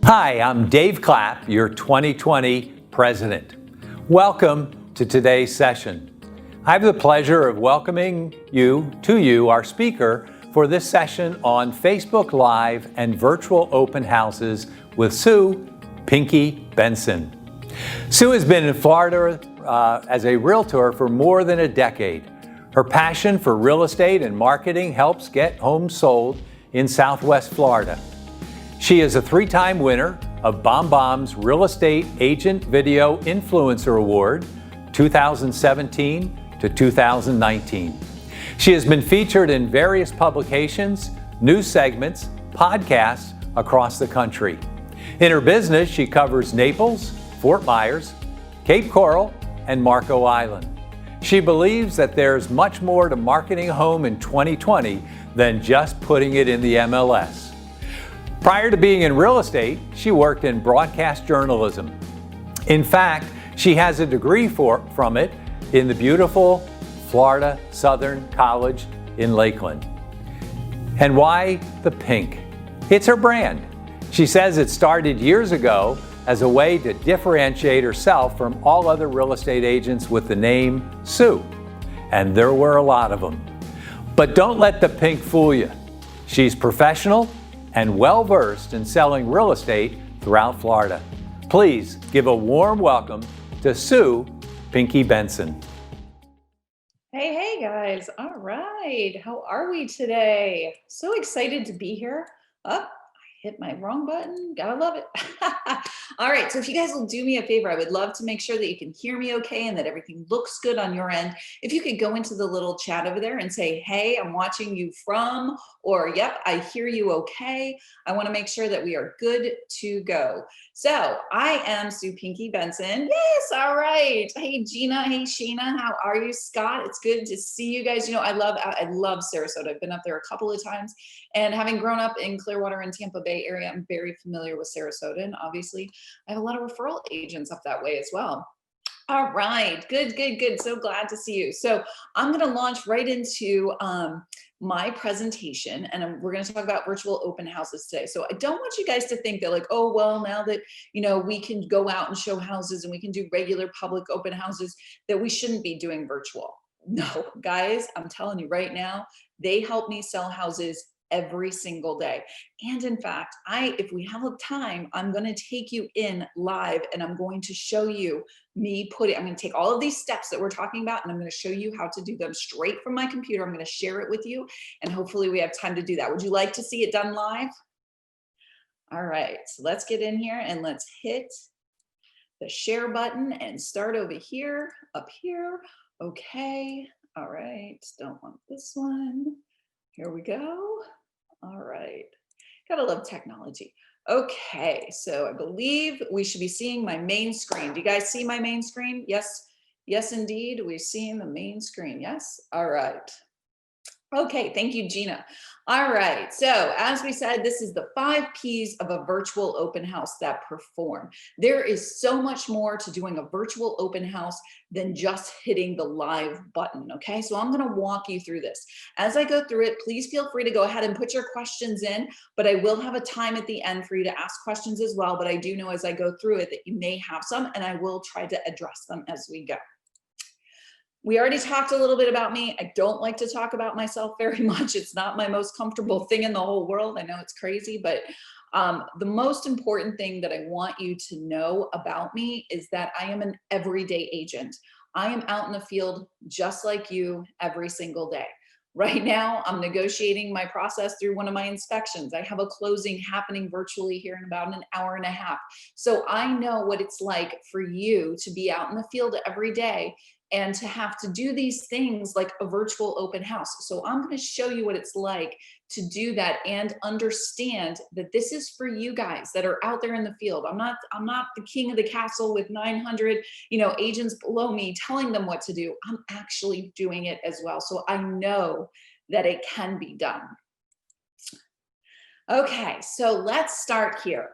Hi, I'm Dave Clapp, your 2020 president. Welcome to today's session. I have the pleasure of welcoming you, our speaker, for this session on Facebook Live and virtual open houses with Sue Pinky Benson. Sue has been in Florida as a realtor for more than a decade. Her passion for real estate and marketing helps get homes sold in Southwest Florida. She is a three-time winner of BombBomb's Real Estate Agent Video Influencer Award, 2017 to 2019. She has been featured in various publications, news segments, podcasts across the country. In her business, she covers Naples, Fort Myers, Cape Coral, and Marco Island. She believes that there's much more to marketing a home in 2020 than just putting it in the MLS. Prior to being in real estate, she worked in broadcast journalism. In fact, she has a degree from it in the beautiful Florida Southern College in Lakeland. And why the pink? It's her brand. She says it started years ago as a way to differentiate herself from all other real estate agents with the name Sue. And there were a lot of them. But don't let the pink fool you. She's professional and well-versed in selling real estate throughout Florida. Please give a warm welcome to Sue Pinky Benson. Hey guys. All right. How are we today? So excited to be here. I hit my wrong button. Gotta love it. All right. So if you guys will do me a favor, I would love to make sure that you can hear me okay and that everything looks good on your end. If you could go into the little chat over there and say, hey, I'm watching you from, or yep, I hear you okay. I want to make sure that we are good to go. So I am Sue Pinky Benson. Yes. All right. Hey, Gina. Hey, Sheena. How are you? Scott, it's good to see you guys. You know, I love Sarasota. I've been up there a couple of times, and having grown up in Clearwater and Tampa Bay area, I'm very familiar with Sarasota. And obviously I have a lot of referral agents up that way as well. All right, good. So glad to see you. So I'm going to launch right into my presentation, and we're going to talk about virtual open houses today. So I don't want you guys to think that like, oh, well, now that, you know, we can go out and show houses and we can do regular public open houses, that we shouldn't be doing virtual. No, guys, I'm telling you right now, they help me sell houses every single day. And in fact, if we have time, I'm going to take you in live and I'm going to show you I'm going to take all of these steps that we're talking about and I'm going to show you how to do them straight from my computer. I'm going to share it with you and hopefully we have time to do that. Would you like to see it done live? All right, so let's get in here and let's hit the share button and start over here, up here. Okay. All right. Don't want this one. Here we go. All right. Gotta love technology. Okay, so I believe we should be seeing my main screen. Do you guys see my main screen? Yes. Yes, indeed. We're seeing the main screen. Yes. All right. Okay, thank you, Gina. All right, so as we said, this is the 5 P's of a virtual open house that perform. There is so much more to doing a virtual open house than just hitting the live button, okay? So I'm gonna walk you through this. As I go through it, please feel free to go ahead and put your questions in, but I will have a time at the end for you to ask questions as well, but I do know as I go through it that you may have some, and I will try to address them as we go. We already talked a little bit about me. I don't like to talk about myself very much. It's not my most comfortable thing in the whole world. I know it's crazy, but the most important thing that I want you to know about me is that I am an everyday agent. I am out in the field just like you every single day. Right now, I'm negotiating my process through one of my inspections. I have a closing happening virtually here in about an hour and a half. So I know what it's like for you to be out in the field every day and to have to do these things like a virtual open house. So I'm going to show you what it's like to do that and understand that this is for you guys that are out there in the field. I'm not the king of the castle with 900, agents below me telling them what to do. I'm actually doing it as well. So I know that it can be done. Okay, so let's start here.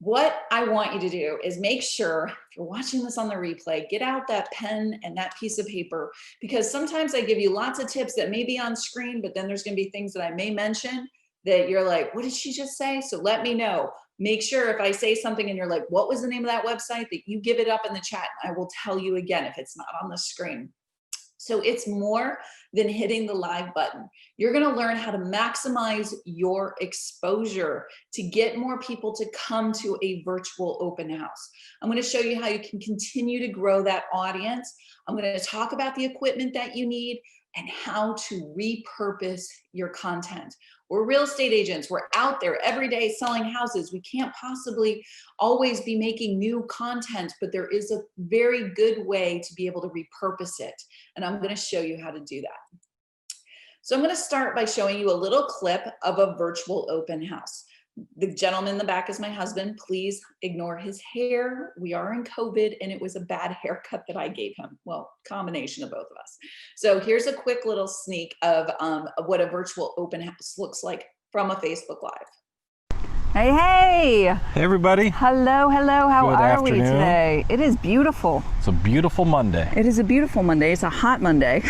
What I want you to do is make sure, if you're watching this on the replay, get out that pen and that piece of paper, because sometimes I give you lots of tips that may be on screen, but then there's going to be things that I may mention that you're like, what did she just say? So let me know. Make sure if I say something and you're like, what was the name of that website, that you give it up in the chat. I will tell you again if it's not on the screen. So it's more than hitting the live button. You're going to learn how to maximize your exposure to get more people to come to a virtual open house. I'm going to show you how you can continue to grow that audience. I'm going to talk about the equipment that you need and how to repurpose your content. We're real estate agents. We're out there every day selling houses. We can't possibly always be making new content, but there is a very good way to be able to repurpose it. And I'm going to show you how to do that. So I'm going to start by showing you a little clip of a virtual open house. The gentleman in the back is my husband. Please ignore his hair. We are in COVID and it was a bad haircut that I gave him. Well, combination of both of us. So here's a quick little sneak of what a virtual open house looks like from a Facebook Live. Hey, hey. Hey, everybody. Hello, hello. How Good are we afternoon. today? It is beautiful. It's a beautiful Monday. It is a beautiful Monday. It's a hot Monday.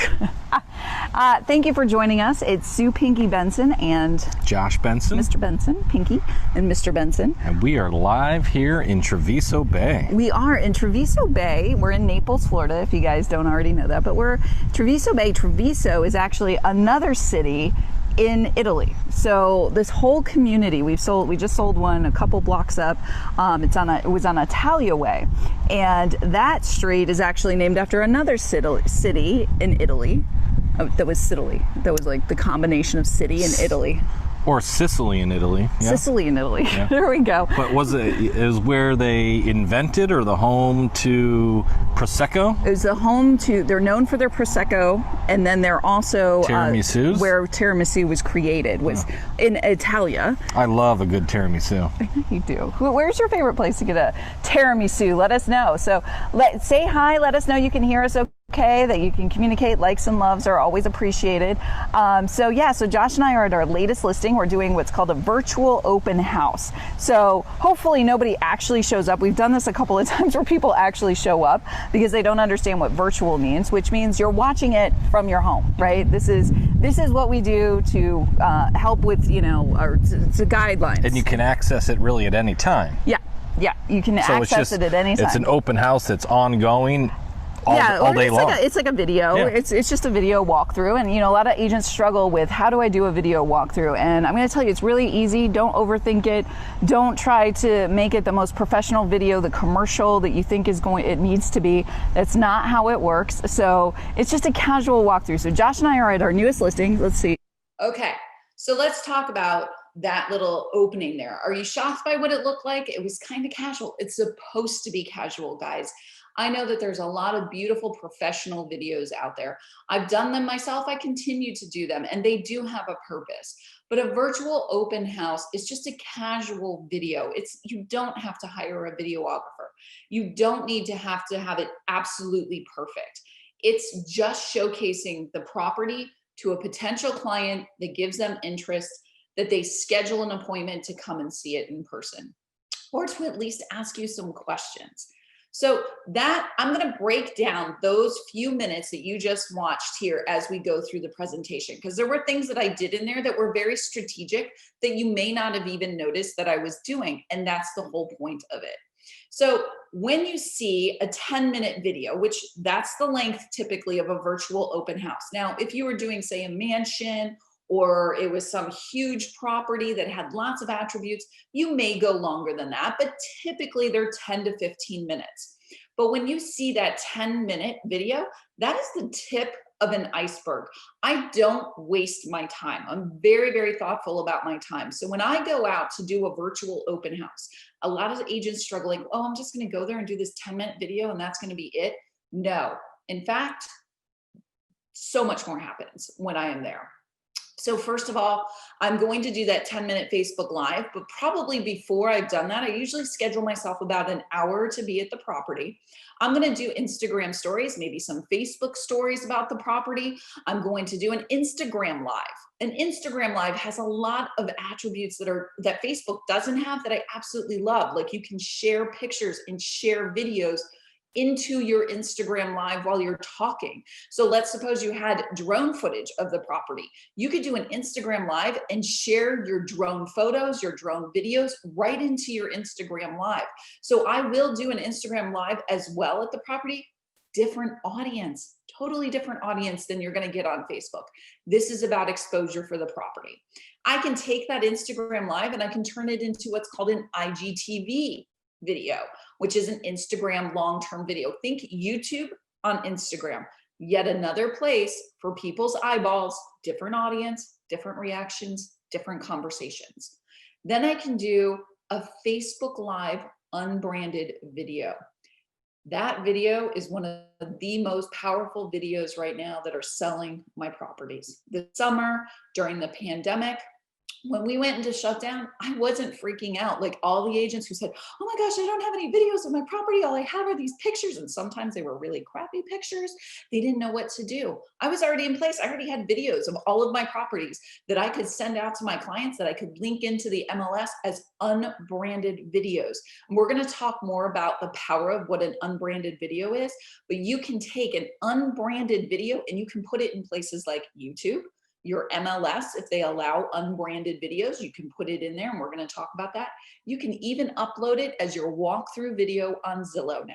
Thank you for joining us. It's Sue Pinky Benson and Josh Benson. Mr. Benson, Pinky and Mr. Benson. And we are live here in Treviso Bay. We are in Treviso Bay. We're in Naples, Florida, if you guys don't already know that. But we're Treviso Bay. Treviso is actually another city in Italy. So this whole community we just sold one a couple blocks up. It was on Italia Way, and that street is actually named after another city in Italy. That was Sicily. That was like the combination of city and Italy. Or Sicily in Italy. Yeah. Sicily in Italy. Yeah. There we go. But is where they invented or the home to Prosecco? It was the home to, they're known for their Prosecco, and then they're also Tiramisus? Where tiramisu was created, was in Italia. I love a good tiramisu. You do. Where's your favorite place to get a tiramisu? Let us know. So say hi, let us know you can hear us okay, that you can communicate. Likes and loves are always appreciated. So Josh and I are at our latest listing. We're doing what's called a virtual open house. So hopefully nobody actually shows up. We've done this a couple of times where people actually show up because they don't understand what virtual means, which means you're watching it from your home, right? This is what we do to help with, it's a guidelines. And you can access it really at any time. Yeah, you can access it at any time. It's an open house that's ongoing. All day long. It's like a video. Yeah. It's just a video walkthrough, and a lot of agents struggle with, how do I do a video walkthrough? And I'm going to tell you, it's really easy. Don't overthink it. Don't try to make it the most professional video, the commercial that you think it needs to be. That's not how it works. So it's just a casual walkthrough. So Josh and I are at our newest listing. Let's see. Okay, so let's talk about that little opening there. Are you shocked by what it looked like? It was kind of casual. It's supposed to be casual, guys. I know that there's a lot of beautiful professional videos out there. I've done them myself. I continue to do them, and they do have a purpose. But a virtual open house is just a casual video. You don't have to hire a videographer. You don't need to have it absolutely perfect. It's just showcasing the property to a potential client that gives them interest, that they schedule an appointment to come and see it in person, or to at least ask you some questions. So I'm going to break down those few minutes that you just watched here as we go through the presentation, because there were things that I did in there that were very strategic that you may not have even noticed that I was doing. And that's the whole point of it. So when you see a 10-minute video, which that's the length typically of a virtual open house. Now, if you were doing, say, a mansion, or it was some huge property that had lots of attributes, you may go longer than that, but typically they're 10 to 15 minutes. But when you see that 10-minute video, that is the tip of an iceberg. I don't waste my time. I'm very, very thoughtful about my time. So when I go out to do a virtual open house, a lot of agents struggling, oh, I'm just going to go there and do this 10-minute video and that's going to be it. No, in fact, so much more happens when I am there. So first of all, I'm going to do that 10-minute Facebook Live, but probably before I've done that, I usually schedule myself about an hour to be at the property. I'm going to do Instagram stories, maybe some Facebook stories about the property. I'm going to do an Instagram Live. An Instagram Live has a lot of attributes that Facebook doesn't have that I absolutely love. Like, you can share pictures and share videos into your Instagram live while you're talking. So let's suppose you had drone footage of the property. You could do an Instagram live and share your drone photos, your drone videos right into your Instagram live. So I will do an Instagram live as well at the property. Different audience, totally different audience than you're going to get on Facebook. This is about exposure for the property. I can take that Instagram live and I can turn it into what's called an IGTV video, which is an Instagram long-term video. Think YouTube on Instagram, yet another place for people's eyeballs, different audience, different reactions, different conversations. Then I can do a Facebook Live unbranded video. That video is one of the most powerful videos right now that are selling my properties. This summer, during the pandemic, when we went into shutdown, I wasn't freaking out like all the agents who said, oh my gosh, I don't have any videos of my property. All I have are these pictures. And sometimes they were really crappy pictures. They didn't know what to do. I was already in place. I already had videos of all of my properties that I could send out to my clients, that I could link into the MLS as unbranded videos. And we're going to talk more about the power of what an unbranded video is, but you can take an unbranded video and you can put it in places like YouTube, your MLS, if they allow unbranded videos, you can put it in there, and we're going to talk about that. You can even upload it as your walkthrough video on Zillow now.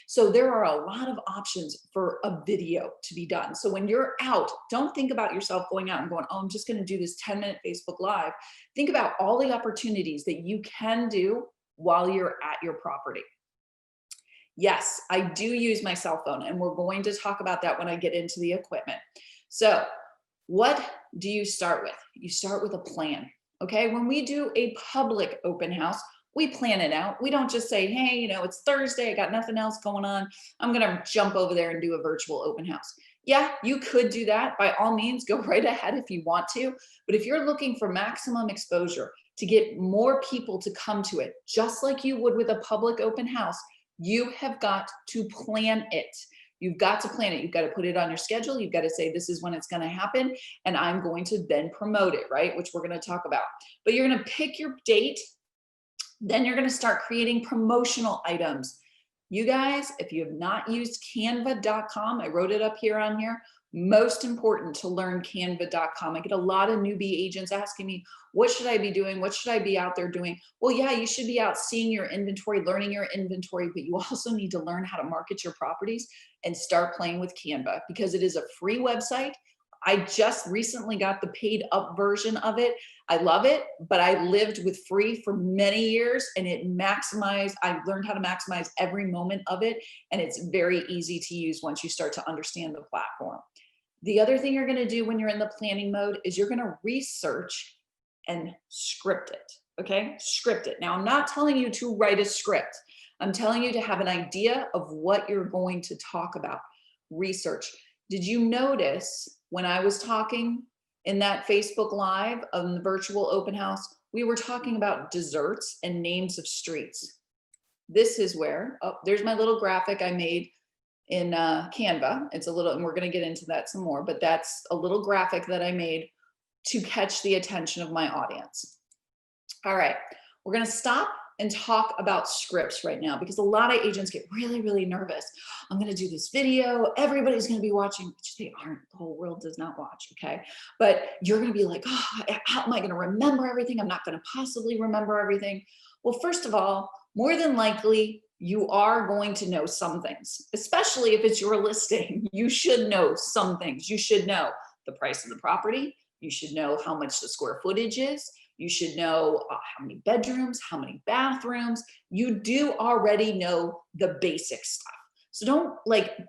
So there are a lot of options for a video to be done. So when you're out, don't think about yourself going out and going, oh, I'm just going to do this 10-minute Facebook Live. Think about all the opportunities that you can do while you're at your property. Yes, I do use my cell phone, and we're going to talk about that when I get into the equipment. So what do you start with? You start with a plan, okay? When we do a public open house, we plan it out. We don't just say, hey, you know, it's Thursday, I got nothing else going on, I'm gonna jump over there and do a virtual open house. Yeah, you could do that. By all means, go right ahead if you want to. But if you're looking for maximum exposure to get more people to come to it, just like you would with a public open house, you have got to plan it. You've got to plan it. You've got to put it on your schedule. You've got to say, this is when it's going to happen. And I'm going to then promote it, right? Which we're going to talk about. But you're going to pick your date. Then you're going to start creating promotional items. You guys, if you have not used canva.com, I wrote it up here on here. Most important to learn canva.com. I get a lot of newbie agents asking me, what should I be doing? What should I be out there doing? Well, yeah, you should be out seeing your inventory, learning your inventory, but you also need to learn how to market your properties and start playing with Canva, because it is a free website. I just recently got the paid up version of it. I love it, but I lived with free for many years, and I learned how to maximize every moment of it. And it's very easy to use once you start to understand the platform. The other thing you're going to do when you're in the planning mode is you're going to research and script it. Okay, script it. Now, I'm not telling you to write a script. I'm telling you to have an idea of what you're going to talk about. Research. Did you notice when I was talking in that Facebook Live on the virtual open house, we were talking about desserts and names of streets. This is where, oh, there's my little graphic I made in Canva. It's a little, and we're going to get into that some more, but that's a little graphic that I made to catch the attention of my audience. All right, we're going to stop and talk about scripts right now, because a lot of agents get really, really nervous. I'm going to do this video. Everybody's going to be watching, which they aren't. The whole world does not watch, okay? But you're going to be like, oh, how am I going to remember everything? I'm not going to possibly remember everything. Well, first of all, more than likely, you are going to know some things, especially if it's your listing. You should know some things. You should know the price of the property. You should know how much the square footage is. You should know how many bedrooms, how many bathrooms. You do already know the basic stuff. So don't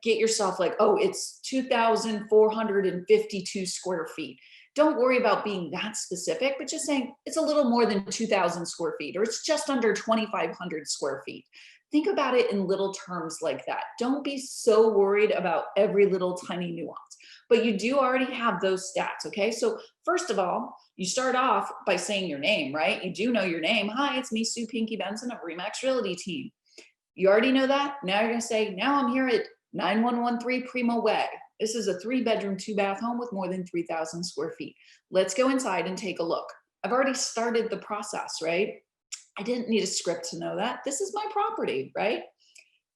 get yourself like, oh, it's 2,452 square feet. Don't worry about being that specific, but just saying it's a little more than 2,000 square feet, or it's just under 2,500 square feet. Think about it in little terms like that. Don't be so worried about every little tiny nuance, but you do already have those stats, okay? So first of all, you start off by saying your name, right? You do know your name. Hi, it's me, Sue Pinky Benson of RE/MAX Realty Team. You already know that. Now you're gonna say, now I'm here at 9113 Primo Way. This is a 3-bedroom, 2-bath home with more than 3,000 square feet. Let's go inside and take a look. I've already started the process, right? I didn't need a script to know that. This is my property, right?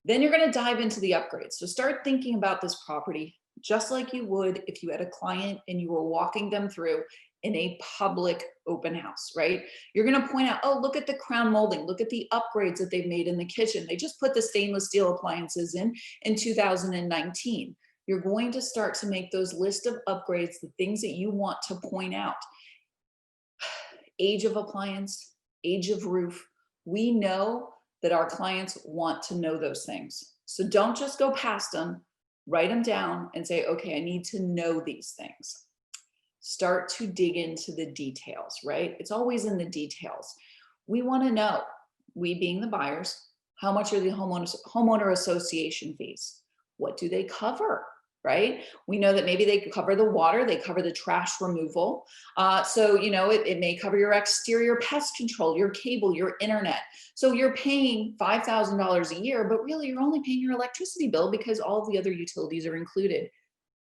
Then you're going to dive into the upgrades. So start thinking about this property just like you would if you had a client and you were walking them through in a public open house, right? You're going to point out, oh, look at the crown molding. Look at the upgrades that they've made in the kitchen. They just put the stainless steel appliances in 2019. You're going to start to make those list of upgrades, the things that you want to point out. Age of appliance, age of roof. We know that our clients want to know those things. So don't just go past them, write them down and say, okay, I need to know these things. Start to dig into the details, right? It's always in the details. We want to know, we being the buyers, how much are the homeowner association fees? What do they cover? Right? We know that maybe they cover the water, they cover the trash removal. So, you know, it may cover your exterior pest control, your cable, your internet. So you're paying $5,000 a year, but really you're only paying your electricity bill because all of the other utilities are included.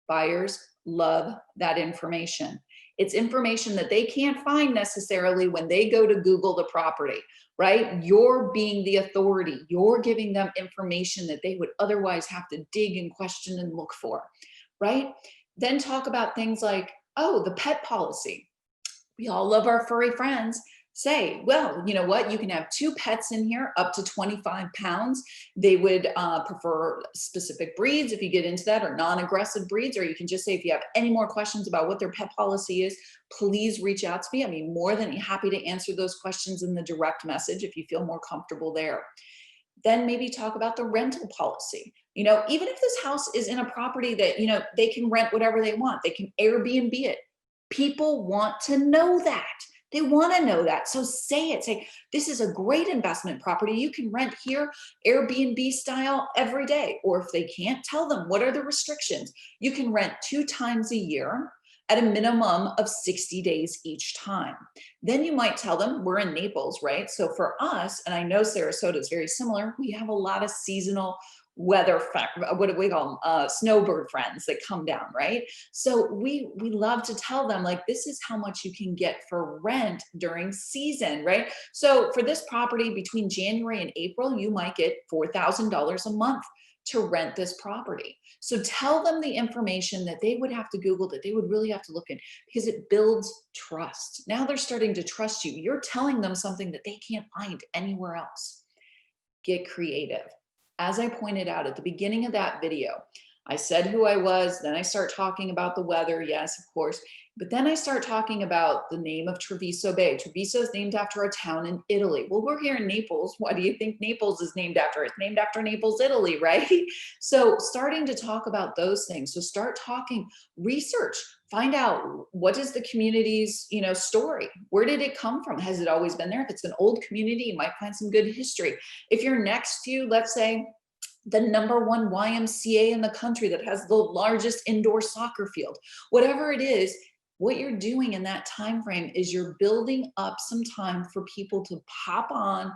Buyers love that information. It's information that they can't find necessarily when they go to Google the property, right? You're being the authority. You're giving them information that they would otherwise have to dig and question and look for, right? Then talk about things like, oh, the pet policy. We all love our furry friends. Say, well, you know what? You can have 2 pets in here up to 25 pounds. They would prefer specific breeds if you get into that, or non-aggressive breeds, or you can just say, if you have any more questions about what their pet policy is, please reach out to me. I'd be more than happy to answer those questions in the direct message if you feel more comfortable there. Then maybe talk about the rental policy. You know, even if this house is in a property that, you know, they can rent whatever they want, they can Airbnb it. People want to know that. They want to know that. So say it. Say, this is a great investment property. You can rent here Airbnb style every day. Or if they can't, tell them what are the restrictions. You can rent 2 times a year at a minimum of 60 days each time. Then you might tell them, we're in Naples, right? So for us, and I know Sarasota is very similar, we have a lot of seasonal weather, what do we call them? Snowbird friends that come down, right? So we love to tell them, like, this is how much you can get for rent during season, right? So for this property between January and April, you might get $4,000 a month to rent this property. So tell them the information that they would have to Google, that they would really have to look in, because it builds trust. Now they're starting to trust you. You're telling them something that they can't find anywhere else. Get creative. As I pointed out at the beginning of that video, I said who I was, then I start talking about the weather, yes, of course, but then I start talking about the name of Treviso Bay. Treviso is named after a town in Italy. Well, we're here in Naples. Why do you think Naples is named after? It's named after Naples, Italy, right? So starting to talk about those things. So start talking, research, find out what is the community's, you know, story. Where did it come from? Has it always been there? If it's an old community, you might find some good history. If you're next to, let's say, the #1 YMCA in the country that has the largest indoor soccer field, whatever it is, what you're doing in that time frame is you're building up some time for people to pop on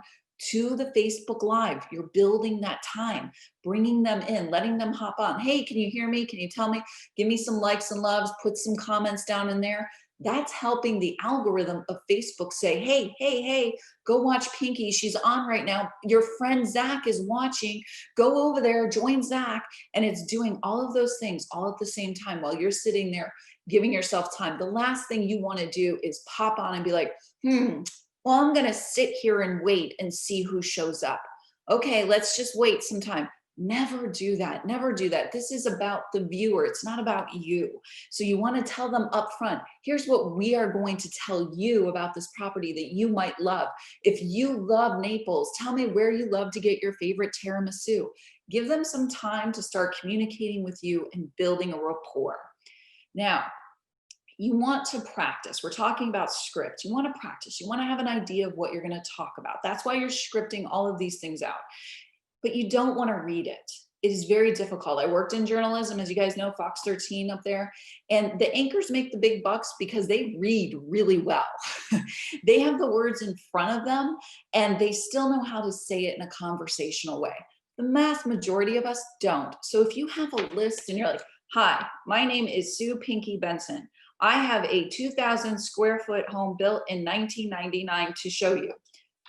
to the Facebook Live. You're building that time, bringing them in, letting them hop on. Hey, can you hear me? Can you tell me? Give me some likes and loves, put some comments down in there. That's helping the algorithm of Facebook say, hey, hey, hey, go watch Pinky. She's on right now. Your friend Zach is watching. Go over there, join Zach. And it's doing all of those things all at the same time while you're sitting there giving yourself time. The last thing you want to do is pop on and be like, well, I'm going to sit here and wait and see who shows up. Okay, let's just wait some time. Never do that. Never do that. This is about the viewer. It's not about you. So you want to tell them up front, here's what we are going to tell you about this property that you might love. If you love Naples, tell me where you love to get your favorite tiramisu. Give them some time to start communicating with you and building a rapport. Now, you want to practice. We're talking about script. You want to practice. You want to have an idea of what you're going to talk about. That's why you're scripting all of these things out. But you don't want to read it. It is very difficult. I worked in journalism, as you guys know, Fox 13 up there, and the anchors make the big bucks because they read really well. They have the words in front of them, and they still know how to say it in a conversational way. The vast majority of us don't. So if you have a list and you're like, hi, my name is Sue Pinky Benson. I have a 2,000 square foot home built in 1999 to show you.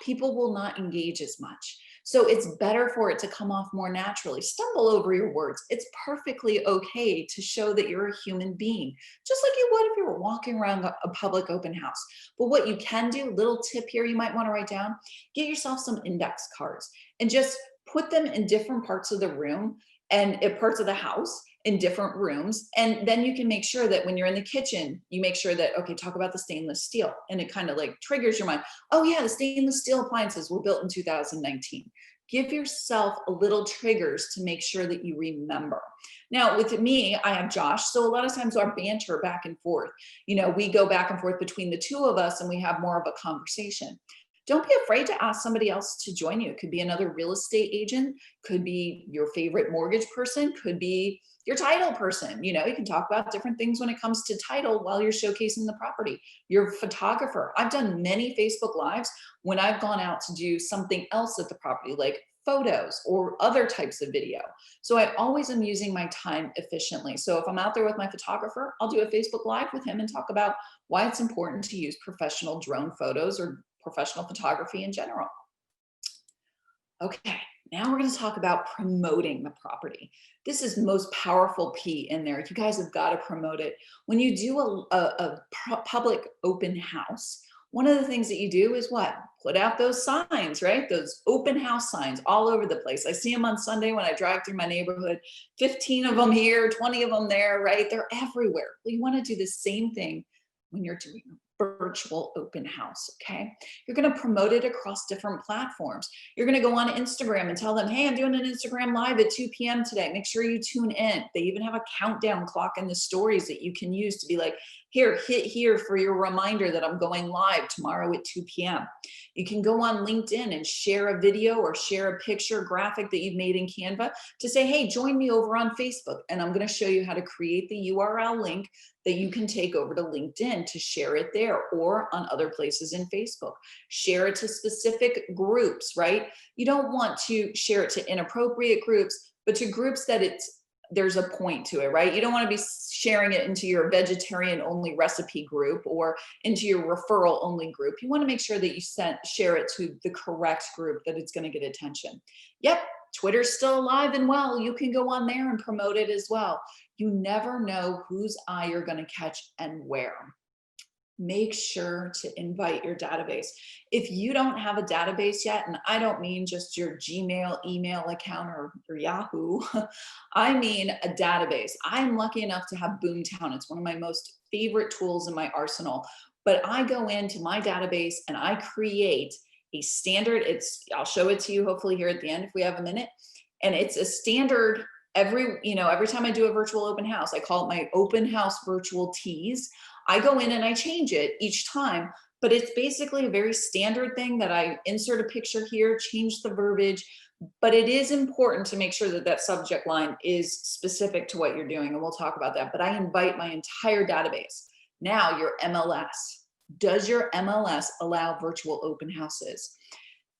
People will not engage as much. So it's better for it to come off more naturally. Stumble over your words. It's perfectly okay to show that you're a human being, just like you would if you were walking around a public open house. But what you can do, little tip here you might want to write down, get yourself some index cards and just put them in different parts of the room and parts of the house, in different rooms. And then you can make sure that when you're in the kitchen, you make sure that, okay, talk about the stainless steel. And it kind of like triggers your mind. Oh yeah, the stainless steel appliances were built in 2019. Give yourself a little triggers to make sure that you remember. Now with me, I have Josh. So a lot of times our banter back and forth, we go back and forth between the two of us and we have more of a conversation. Don't be afraid to ask somebody else to join you. It could be another real estate agent, could be your favorite mortgage person, could be your title person. You can talk about different things when it comes to title while you're showcasing the property. Your photographer. I've done many Facebook Lives when I've gone out to do something else at the property, like photos or other types of video. So I always am using my time efficiently. So if I'm out there with my photographer, I'll do a Facebook Live with him and talk about why it's important to use professional drone photos or professional photography in general. Okay, now we're going to talk about promoting the property. This is the most powerful P in there. You guys have got to promote it. When you do a public open house, one of the things that you do is what? Put out those signs, right? Those open house signs all over the place. I see them on Sunday when I drive through my neighborhood, 15 of them here, 20 of them there, right? They're everywhere. Well, you want to do the same thing when you're doing virtual open house, okay? You're going to promote it across different platforms. You're going to go on Instagram and tell them, hey, I'm doing an Instagram Live at 2 p.m. today. Make sure you tune in. They even have a countdown clock in the stories that you can use to be like, here, hit here for your reminder that I'm going live tomorrow at 2 p.m. You can go on LinkedIn and share a video or share a picture graphic that you've made in Canva to say, hey, join me over on Facebook. And I'm going to show you how to create the URL link that you can take over to LinkedIn to share it there or on other places in Facebook. Share it to specific groups, right? You don't want to share it to inappropriate groups, but to groups that there's a point to it, right? You don't want to be sharing it into your vegetarian only recipe group or into your referral only group. You want to make sure that you share it to the correct group that it's going to get attention. Yep, Twitter's still alive and well. You can go on there and promote it as well. You never know whose eye you're going to catch and where. Make sure to invite your database. If you don't have a database yet, and I don't mean just your Gmail email account or Yahoo, I mean a database. I'm lucky enough to have Boomtown. It's one of my most favorite tools in my arsenal. But I go into my database and I create a standard. I'll show it to you hopefully here at the end if we have a minute. And it's a standard every time I do a virtual open house. I call it my open house virtual tease. I go in and I change it each time, but it's basically a very standard thing that I insert a picture here, change the verbiage, but it is important to make sure that that subject line is specific to what you're doing, and we'll talk about that. But I invite my entire database. Now your MLS. Does your MLS allow virtual open houses?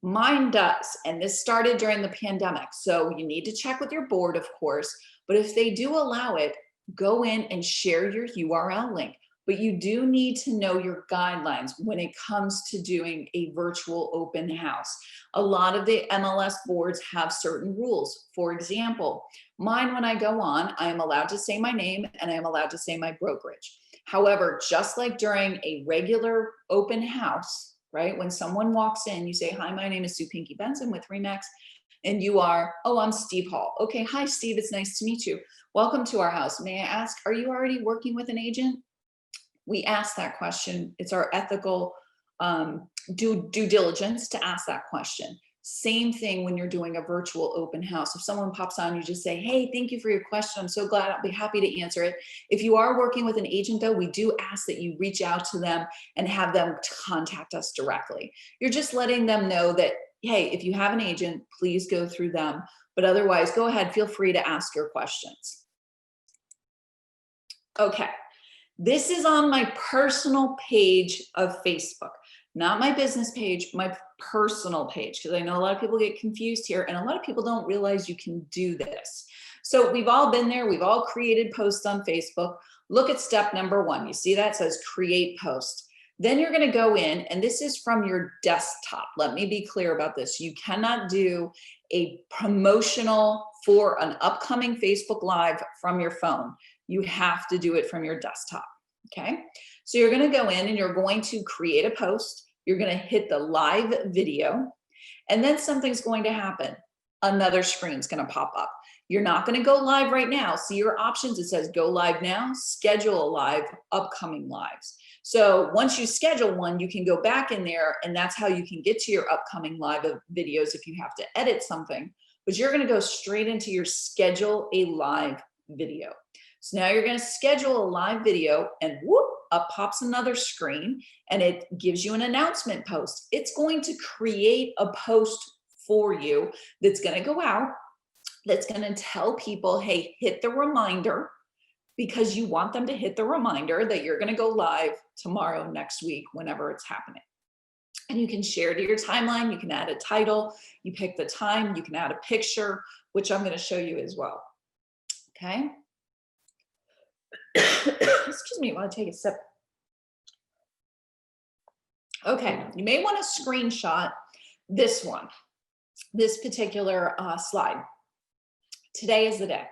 Mine does, and this started during the pandemic. So you need to check with your board, of course, but if they do allow it, go in and share your URL link. But you do need to know your guidelines when it comes to doing a virtual open house. A lot of the MLS boards have certain rules. For example, mine, when I go on, I am allowed to say my name and I am allowed to say my brokerage. However, just like during a regular open house, right? When someone walks in, you say, hi, my name is Pinky Benson with RE/MAX. And you are, oh, I'm Steve Hall. Okay, hi, Steve, it's nice to meet you. Welcome to our house. May I ask, are you already working with an agent? We ask that question. It's our ethical due diligence to ask that question. Same thing when you're doing a virtual open house. If someone pops on, you just say, hey, thank you for your question. I'm so glad. I'll be happy to answer it. If you are working with an agent, though, we do ask that you reach out to them and have them contact us directly. You're just letting them know that, hey, if you have an agent, please go through them. But otherwise, go ahead, feel free to ask your questions. Okay. This is on my personal page of Facebook, not my business page, my personal page, because I know a lot of people get confused here and a lot of people don't realize you can do this. So we've all been there. We've all created posts on Facebook. Look at step number 1. You see that? It says create post. Then you're going to go in, and this is from your desktop. Let me be clear about this. You cannot do a promotional for an upcoming Facebook Live from your phone. You have to do it from your desktop. Okay. So you're going to go in and you're going to create a post. You're going to hit the live video, and then something's going to happen. Another screen's going to pop up. You're not going to go live right now. See your options. It says go live now, schedule a live, upcoming lives. So once you schedule one, you can go back in there, and that's how you can get to your upcoming live videos if you have to edit something. But you're going to go straight into your schedule a live video. So now you're going to schedule a live video, and whoop, up pops another screen, and it gives you an announcement post. It's going to create a post for you that's going to go out, that's going to tell people, hey, hit the reminder, because you want them to hit the reminder that you're going to go live tomorrow, next week, whenever it's happening. And you can share to your timeline. You can add a title. You pick the time. You can add a picture, which I'm going to show you as well. Okay. Excuse me while I take a sip. Okay, you may want to screenshot this one, this particular slide. Today is the day.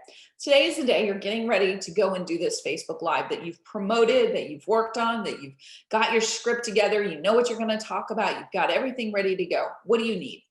Today is the day you're getting ready to go and do this Facebook Live that you've promoted, that you've worked on, that you've got your script together. You know what you're going to talk about. You've got everything ready to go. What do you need?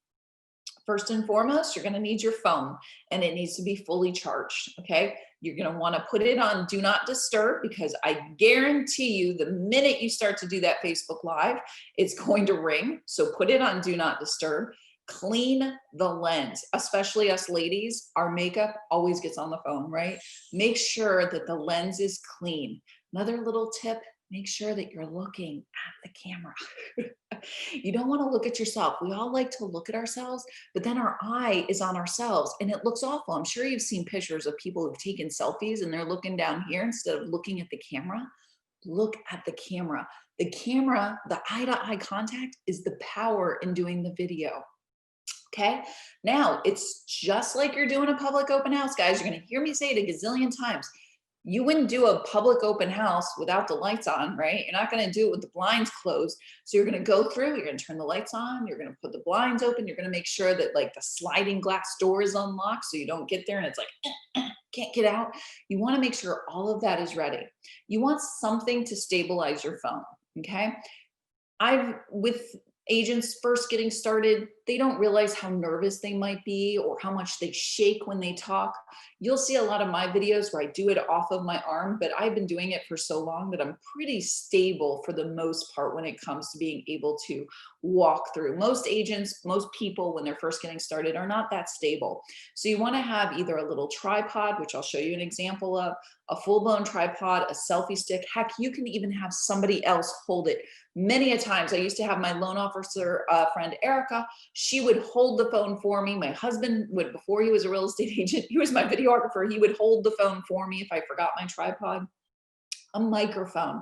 First and foremost, you're going to need your phone, and it needs to be fully charged. Okay. You're going to want to put it on do not disturb, because I guarantee you the minute you start to do that Facebook Live, it's going to ring. So put it on do not disturb. Clean the lens, especially us ladies. Our makeup always gets on the phone, right? Make sure that the lens is clean. Another little tip, make sure that you're looking at the camera. You don't want to look at yourself. We all like to look at ourselves, but then our eye is on ourselves and it looks awful. I'm sure you've seen pictures of people who've taken selfies and they're looking down here instead of looking at the camera. Look at the camera. The camera, the eye-to-eye contact is the power in doing the video. Okay. Now it's just like you're doing a public open house, guys. You're going to hear me say it a gazillion times. You wouldn't do a public open house without the lights on, right? You're not going to do it with the blinds closed. So you're going to go through, you're going to turn the lights on, you're going to put the blinds open, you're going to make sure that like the sliding glass door is unlocked so you don't get there and it's like, can't get out. You want to make sure all of that is ready. You want something to stabilize your phone, okay? With agents first getting started, they don't realize how nervous they might be or how much they shake when they talk. You'll see a lot of my videos where I do it off of my arm, but I've been doing it for so long that I'm pretty stable for the most part when it comes to being able to walk through. Most agents, most people, when they're first getting started, are not that stable. So you want to have either a little tripod, which I'll show you an example of, a full-blown tripod, a selfie stick. Heck, you can even have somebody else hold it. Many a times, I used to have my loan officer friend, Erica. She would hold the phone for me. My husband would, before he was a real estate agent, he was my videographer. He would hold the phone for me if I forgot my tripod. A microphone.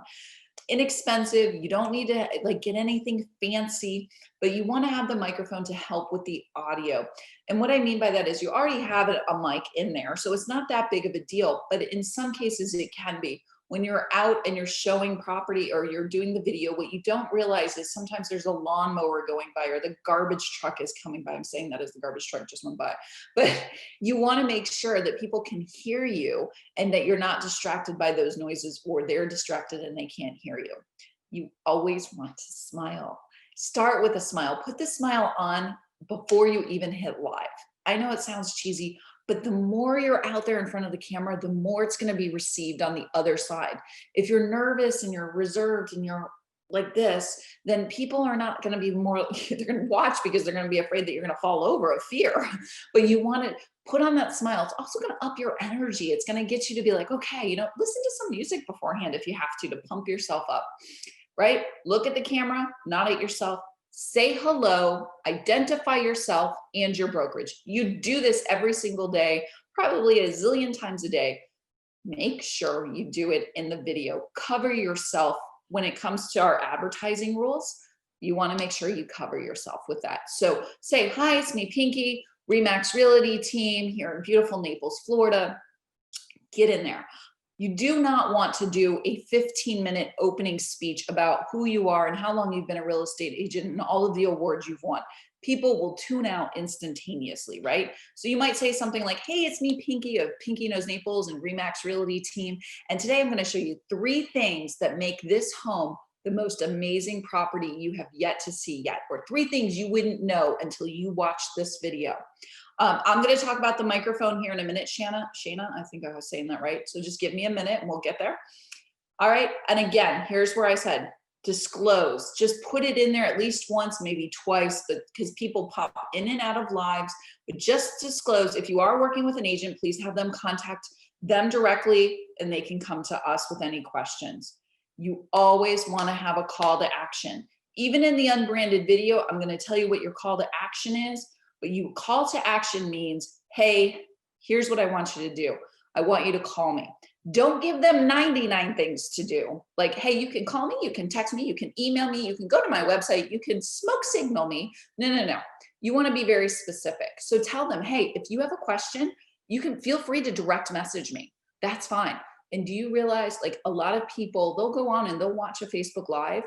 Inexpensive. You don't need to like get anything fancy, but you want to have the microphone to help with the audio. And what I mean by that is you already have a mic in there, so it's not that big of a deal, but in some cases it can be. When you're out and you're showing property or you're doing the video, what you don't realize is sometimes there's a lawnmower going by or the garbage truck is coming by. I'm saying that as the garbage truck just went by. But you want to make sure that people can hear you and that you're not distracted by those noises or they're distracted and they can't hear you. You always want to smile. Start with a smile. Put the smile on before you even hit live. I know it sounds cheesy, but the more you're out there in front of the camera, the more it's going to be received on the other side. If you're nervous and you're reserved and you're like this, then people are not going to be more, they're going to watch because they're going to be afraid that you're going to fall over of fear. But you want to put on that smile. It's also going to up your energy. It's going to get you to be like, okay, you know, listen to some music beforehand if you have to pump yourself up, right? Look at the camera, not at yourself. Say hello, identify yourself and your brokerage. You do this every single day, probably a zillion times a day. Make sure you do it in the video. Cover yourself. When it comes to our advertising rules, you want to make sure you cover yourself with that. So say, hi, it's me, Pinky, Remax Realty team here in beautiful Naples, Florida. Get in there. You do not want to do a 15-minute opening speech about who you are and how long you've been a real estate agent and all of the awards you've won. People will tune out instantaneously, right? So you might say something like, hey, it's me, Pinky of Pinky Knows Naples and Remax Realty team. And today I'm going to show you 3 things that make this home the most amazing property you have yet to see yet, or 3 things you wouldn't know until you watch this video. I'm going to talk about the microphone here in a minute, Shana, I think I was saying that right. So just give me a minute and we'll get there. All right. And again, here's where I said, disclose, just put it in there at least once, maybe twice, but because people pop in and out of lives, but just disclose. If you are working with an agent, please have them contact them directly and they can come to us with any questions. You always want to have a call to action. Even in the unbranded video, I'm going to tell you what your call to action is. But you call to action means, hey, here's what I want you to do. I want you to call me. Don't give them 99 things to do. Like, hey, you can call me, you can text me, you can email me, you can go to my website, you can smoke signal me. No. You want to be very specific. So tell them, hey, if you have a question, you can feel free to direct message me. That's fine. And do you realize, like, a lot of people, they'll go on and they'll watch a Facebook Live,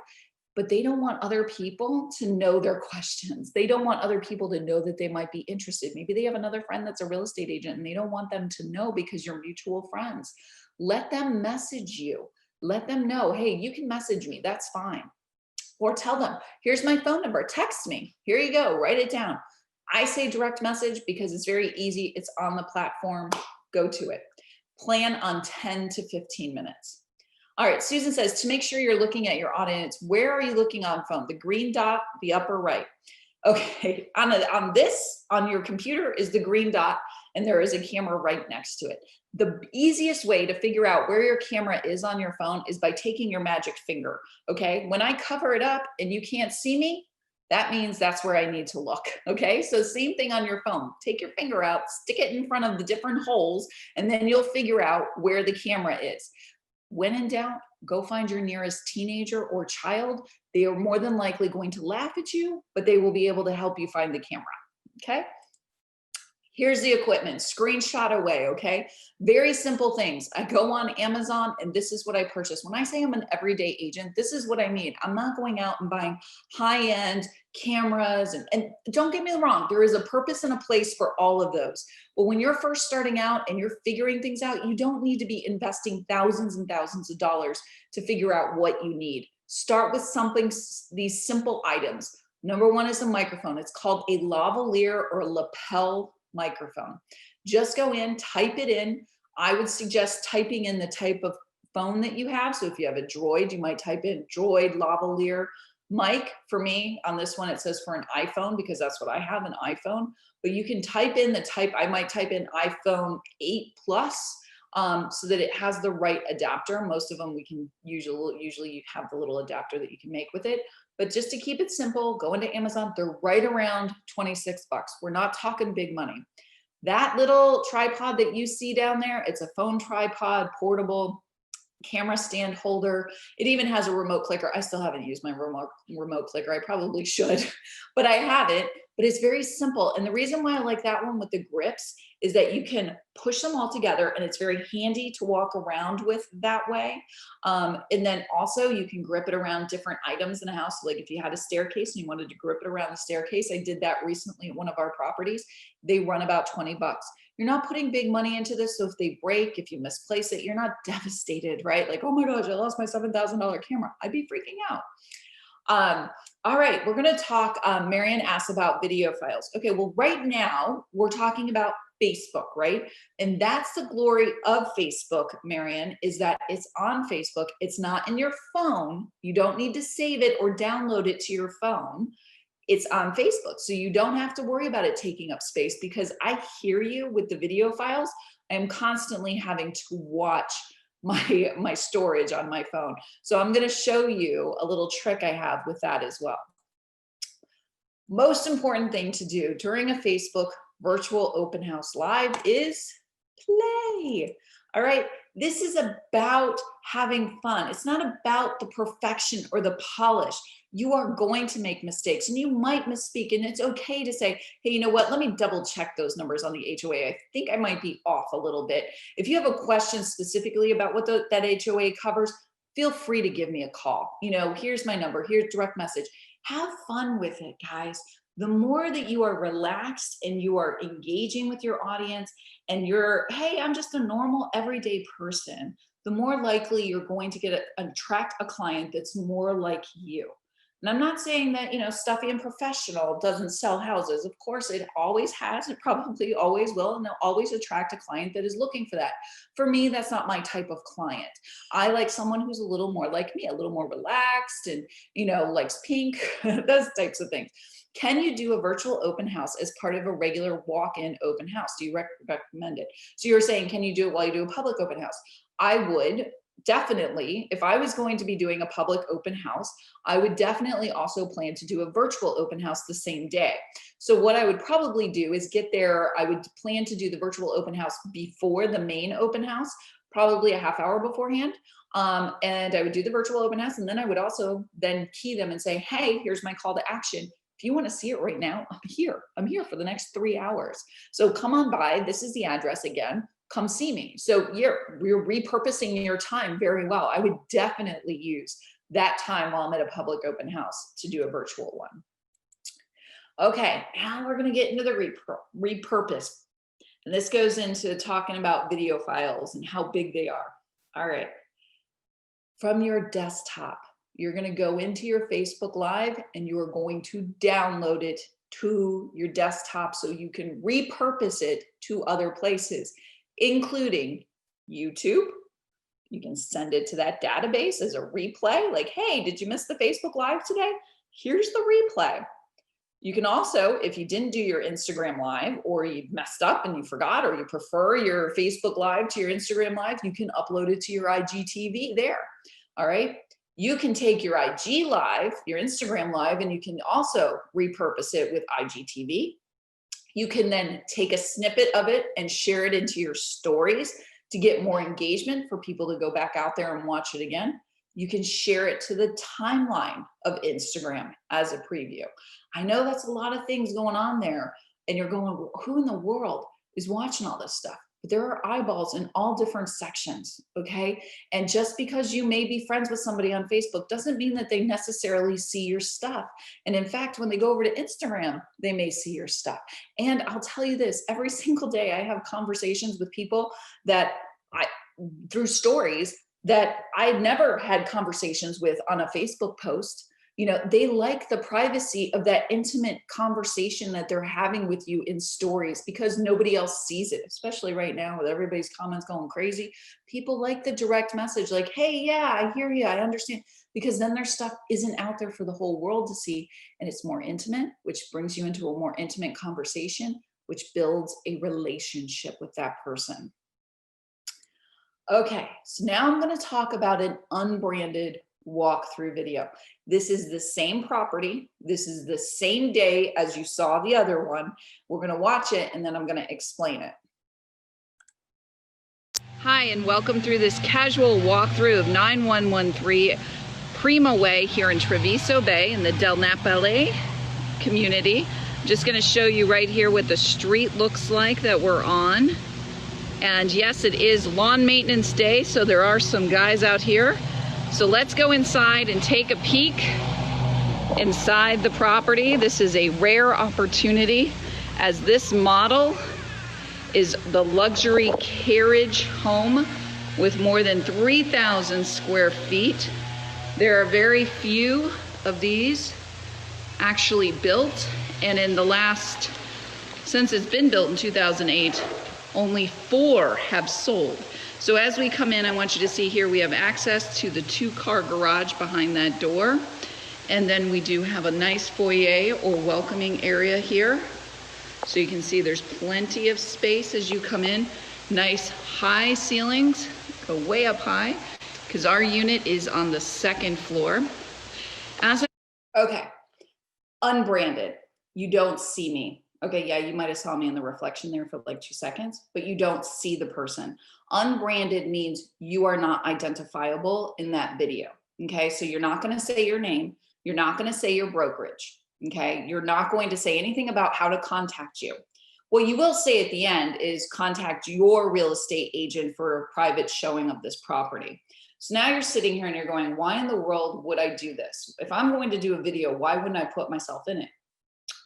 but they don't want other people to know their questions. They don't want other people to know that they might be interested. Maybe they have another friend that's a real estate agent and they don't want them to know because you're mutual friends. Let them message you. Let them know, hey, you can message me, that's fine. Or tell them, here's my phone number, text me. Here you go, write it down. I say direct message because it's very easy. It's on the platform, go to it. Plan on 10 to 15 minutes. All right, Susan says, to make sure you're looking at your audience, where are you looking on phone? The green dot, the upper right. Okay, on your computer is the green dot, and there is a camera right next to it. The easiest way to figure out where your camera is on your phone is by taking your magic finger, okay? When I cover it up and you can't see me, that means that's where I need to look, okay? So same thing on your phone. Take your finger out, stick it in front of the different holes, and then you'll figure out where the camera is. When in doubt, go find your nearest teenager or child. They are more than likely going to laugh at you, but they will be able to help you find the camera, okay? Here's the equipment, screenshot away, okay? Very simple things. I go on Amazon and this is what I purchase. When I say I'm an everyday agent, this is what I mean. I'm not going out and buying high-end cameras and don't get me wrong, there is a purpose and a place for all of those. But when you're first starting out and you're figuring things out, you don't need to be investing thousands and thousands of dollars to figure out what you need. Start with something, these simple items. Number 1 is a microphone. It's called a lavalier or a lapel microphone. Just go in, type it in. I would suggest typing in the type of phone that you have. So if you have a Droid, you might type in Droid lavalier mic. For me, on this one, it says for an iPhone because that's what I have, an iPhone. But you can type in the type, I might type in iPhone 8 Plus so that it has the right adapter. Most of them we can usually you have the little adapter that you can make with it. But just to keep it simple, go into Amazon. They're right around 26 bucks. We're not talking big money. That little tripod that you see down there, it's a phone tripod, portable, camera stand holder. It even has a remote clicker. I still haven't used my remote clicker. I probably should, but I haven't. But it's very simple. And the reason why I like that one with the grips is that you can push them all together and it's very handy to walk around with that way. And then also you can grip it around different items in a house. Like if you had a staircase and you wanted to grip it around the staircase, I did that recently at one of our properties. They run about 20 bucks. You're not putting big money into this. So if they break, if you misplace it, you're not devastated, right? Like, oh my gosh, I lost my $7,000 camera. I'd be freaking out. All right, we're gonna talk, Marianne asked about video files. Okay, well, right now we're talking about Facebook, right? And that's the glory of Facebook, Marianne, is that it's on Facebook. It's not in your phone. You don't need to save it or download it to your phone. It's on Facebook. So you don't have to worry about it taking up space because I hear you with the video files. I am constantly having to watch my storage on my phone. So I'm going to show you a little trick I have with that as well. Most important thing to do during a Facebook virtual open house live is play. All right. This is about having fun. It's not about the perfection or the polish. You are going to make mistakes and you might misspeak, and it's okay to say, hey, you know what, let me double check those numbers on the HOA. I think I might be off a little bit. If you have a question specifically about what that HOA covers, feel free to give me a call. You know, here's my number, here's direct message. Have fun with it, guys. The more that you are relaxed and you are engaging with your audience and you're, hey, I'm just a normal everyday person, the more likely you're going to attract a client that's more like you. And I'm not saying that, you know, stuffy and professional doesn't sell houses. Of course, it always has. It probably always will. And they'll always attract a client that is looking for that. For me, that's not my type of client. I like someone who's a little more like me, a little more relaxed and, you know, likes pink, those types of things. Can you do a virtual open house as part of a regular walk-in open house? Do you recommend it? So you're saying, can you do it while you do a public open house? I would definitely, if I was going to be doing a public open house, I would definitely also plan to do a virtual open house the same day. So what I would probably do is get there. I would plan to do the virtual open house before the main open house, probably a half hour beforehand. And I would do the virtual open house. And then I would also then key them and say, hey, here's my call to action. If you want to see it right now, I'm here for the next 3 hours. So come on by. This is the address again. Come see me. So we're repurposing your time very well. I would definitely use that time while I'm at a public open house to do a virtual one. Okay, now we're going to get into the repurpose. And this goes into talking about video files and how big they are. All right. From your desktop, you're going to go into your Facebook Live and you are going to download it to your desktop so you can repurpose it to other places, including YouTube. You can send it to that database as a replay, like, hey, did you miss the Facebook Live today? Here's the replay. You can also, if you didn't do your Instagram Live or you messed up and you forgot, or you prefer your Facebook Live to your Instagram Live, you can upload it to your IGTV there. All right. You can take your IG Live, your Instagram Live, and you can also repurpose it with IGTV. You can then take a snippet of it and share it into your stories to get more engagement for people to go back out there and watch it again. You can share it to the timeline of Instagram as a preview. I know that's a lot of things going on there, and you're going, who in the world is watching all this stuff? But there are eyeballs in all different sections, okay? And just because you may be friends with somebody on Facebook doesn't mean that they necessarily see your stuff. And in fact, when they go over to Instagram, they may see your stuff. And I'll tell you this, every single day I have conversations with people that through stories that I never had conversations with on a Facebook post. You know, they like the privacy of that intimate conversation that they're having with you in stories because nobody else sees it, especially right now with everybody's comments going crazy. People like the direct message, like, hey, yeah, I hear you, I understand, because then their stuff isn't out there for the whole world to see, and it's more intimate, which brings you into a more intimate conversation, which builds a relationship with that person. Okay, so now I'm going to talk about an unbranded walkthrough video. This is the same property. This is the same day as you saw the other one. We're going to watch it and then I'm going to explain it. Hi, and welcome through this casual walkthrough of 9113 Prima Way here in Treviso Bay in the Del Napa LA community. I'm just going to show you right here what the street looks like that we're on. And yes, it is lawn maintenance day, so there are some guys out here. So let's go inside and take a peek inside the property. This is a rare opportunity, as this model is the luxury carriage home with more than 3,000 square feet. There are very few of these actually built, and in the last, since it's been built in 2008, only 4 have sold. So as we come in, I want you to see here, we have access to the 2-car garage behind that door. And then we do have a nice foyer or welcoming area here. So you can see there's plenty of space as you come in. Nice high ceilings, go way up high, because our unit is on the 2nd floor. Okay, unbranded, you don't see me. Okay, yeah, you might have saw me in the reflection there for like 2 seconds, but you don't see the person. Unbranded means you are not identifiable in that video. Okay, so you're not going to say your name. You're not going to say your brokerage. Okay. You're not going to say anything about how to contact you. What you will say at the end is contact your real estate agent for a private showing of this property. So now you're sitting here and you're going, why in the world would I do this? If I'm going to do a video, why wouldn't I put myself in it?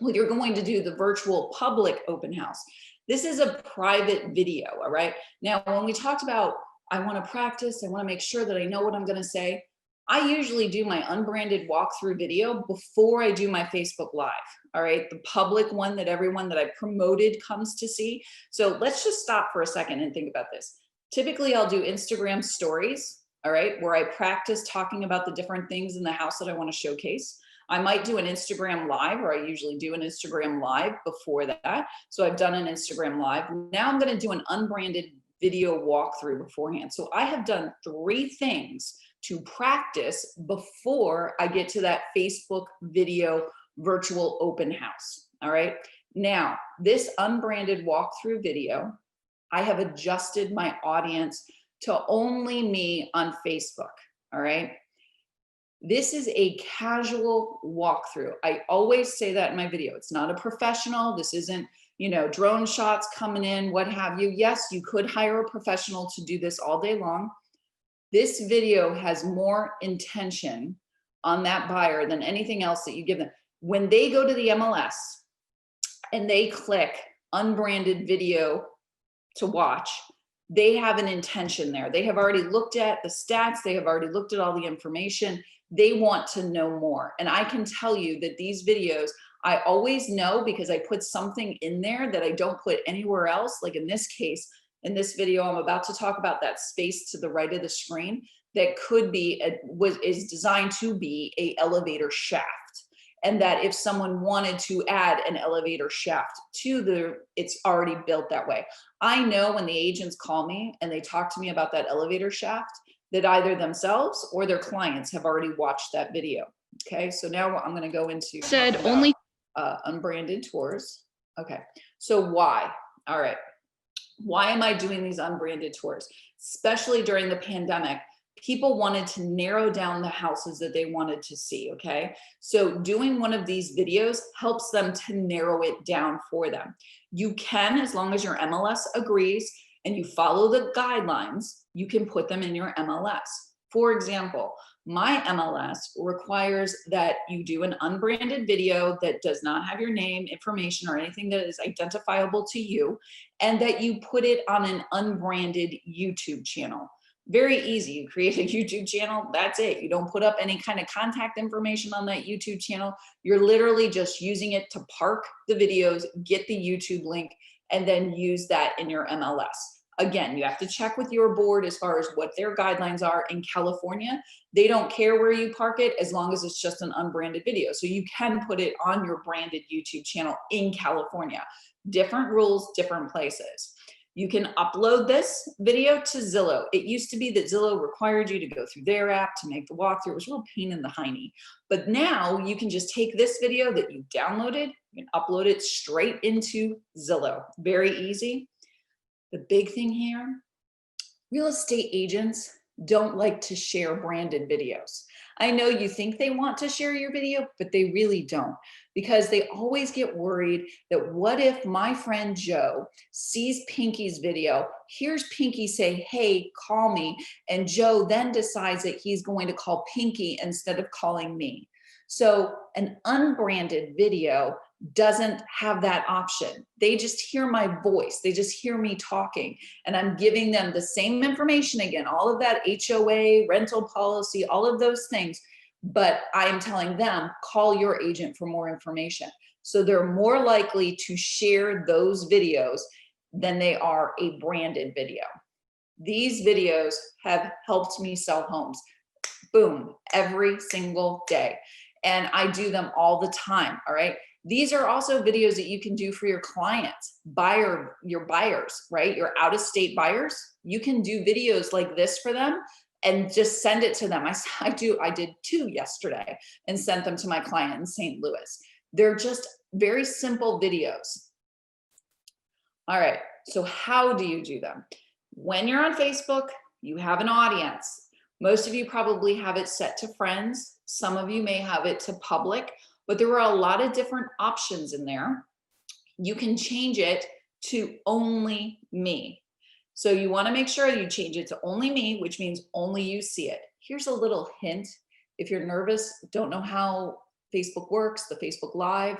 Well, you're going to do the virtual public open house. This is a private video, all right? Now, when we talked about, I want to practice, I want to make sure that I know what I'm going to say, I usually do my unbranded walkthrough video before I do my Facebook Live, all right? The public one that everyone that I promoted comes to see. So let's just stop for a second and think about this. Typically, I'll do Instagram stories, all right, where I practice talking about the different things in the house that I want to showcase. I might do an Instagram Live, or I usually do an Instagram Live before that. So I've done an Instagram Live. Now I'm going to do an unbranded video walkthrough beforehand. So I have done 3 things to practice before I get to that Facebook video virtual open house. All right. Now, this unbranded walkthrough video, I have adjusted my audience to only me on Facebook. All right. This is a casual walkthrough. I always say that in my video. It's not a professional. This isn't, you know, drone shots coming in, what have you. Yes, you could hire a professional to do this all day long. This video has more intention on that buyer than anything else that you give them. When they go to the MLS and they click unbranded video to watch, they have an intention there. They have already looked at the stats. They have already looked at all the information. They want to know more. And I can tell you that these videos, I always know because I put something in there that I don't put anywhere else. Like in this case, in this video, I'm about to talk about that space to the right of the screen that could be, is designed to be a elevator shaft. And that if someone wanted to add an elevator shaft to it's already built that way. I know when the agents call me and they talk to me about that elevator shaft, that either themselves or their clients have already watched that video. Okay, so now I'm going to go into unbranded tours. Okay, so why? All right, why am I doing these unbranded tours? Especially during the pandemic, people wanted to narrow down the houses that they wanted to see, okay? So doing one of these videos helps them to narrow it down for them. You can, as long as your MLS agrees and you follow the guidelines, you can put them in your MLS. For example, my MLS requires that you do an unbranded video that does not have your name, information, or anything that is identifiable to you, and that you put it on an unbranded YouTube channel. Very easy. You create a YouTube channel, that's it. You don't put up any kind of contact information on that YouTube channel. You're literally just using it to park the videos, get the YouTube link, and then use that in your MLS. Again, you have to check with your board as far as what their guidelines are. In California, they don't care where you park it as long as it's just an unbranded video. So you can put it on your branded YouTube channel in California. Different rules, different places. You can upload this video to Zillow. It used to be that Zillow required you to go through their app to make the walkthrough. It was a real pain in the hiney. But now you can just take this video that you downloaded, you can upload it straight into Zillow. Very easy. The big thing here, real estate agents don't like to share branded videos. I know you think they want to share your video, but they really don't, because they always get worried that what if my friend Joe sees Pinky's video, hears Pinky say, hey, call me, and Joe then decides that he's going to call Pinky instead of calling me. So an unbranded video doesn't have that option. They just hear my voice. They just hear me talking, and I'm giving them the same information again, all of that HOA, rental policy, all of those things, but I am telling them, call your agent for more information. So they're more likely to share those videos than they are a branded video. These videos have helped me sell homes. Boom, every single day. And I do them all the time, all right? These are also videos that you can do for your clients, your buyers, right? Your out-of-state buyers. You can do videos like this for them and just send it to them. I did 2 yesterday and sent them to my client in St. Louis. They're just very simple videos. All right, so how do you do them? When you're on Facebook, you have an audience. Most of you probably have it set to friends. Some of you may have it to public, but there are a lot of different options in there. You can change it to only me. So you want to make sure you change it to only me, which means only you see it. Here's a little hint. If you're nervous, don't know how Facebook works, the Facebook Live,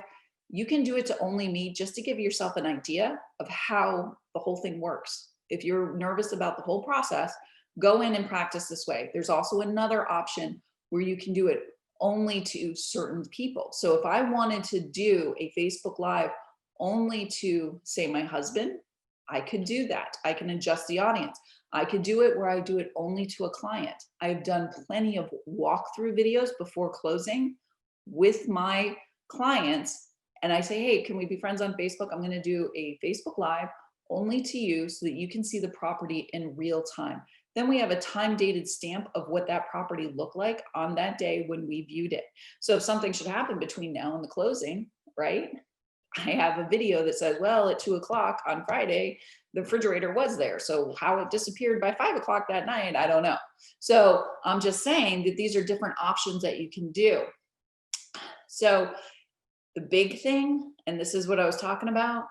you can do it to only me just to give yourself an idea of how the whole thing works. If you're nervous about the whole process, go in and practice this way. There's also another option where you can do it only to certain people. So if I wanted to do a Facebook Live only to, say, my husband, I could do that. I can adjust the audience. I could do it where I do it only to a client. I've done plenty of walkthrough videos before closing with my clients. And I say, hey, can we be friends on Facebook? I'm going to do a Facebook Live only to you so that you can see the property in real time. Then we have a time dated stamp of what that property looked like on that day when we viewed it. So if something should happen between now and the closing, right? I have a video that says, well, at 2 o'clock on Friday, the refrigerator was there. So how it disappeared by 5 o'clock that night, I don't know. So I'm just saying that these are different options that you can do. So the big thing, and this is what I was talking about,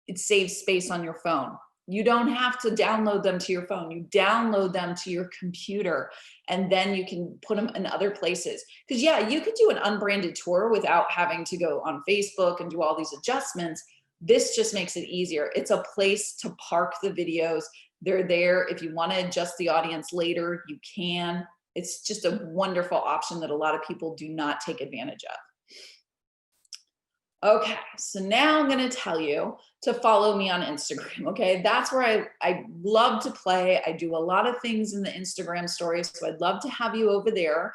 it saves space on your phone. You don't have to download them to your phone. You download them to your computer, and then you can put them in other places. Because yeah, you could do an unbranded tour without having to go on Facebook and do all these adjustments. This just makes it easier. It's a place to park the videos. They're there. If you want to adjust the audience later, you can. It's just a wonderful option that a lot of people do not take advantage of. Okay, so now I'm going to tell you to follow me on Instagram. Okay, that's where I love to play. I do a lot of things in the Instagram stories, so I'd love to have you over there.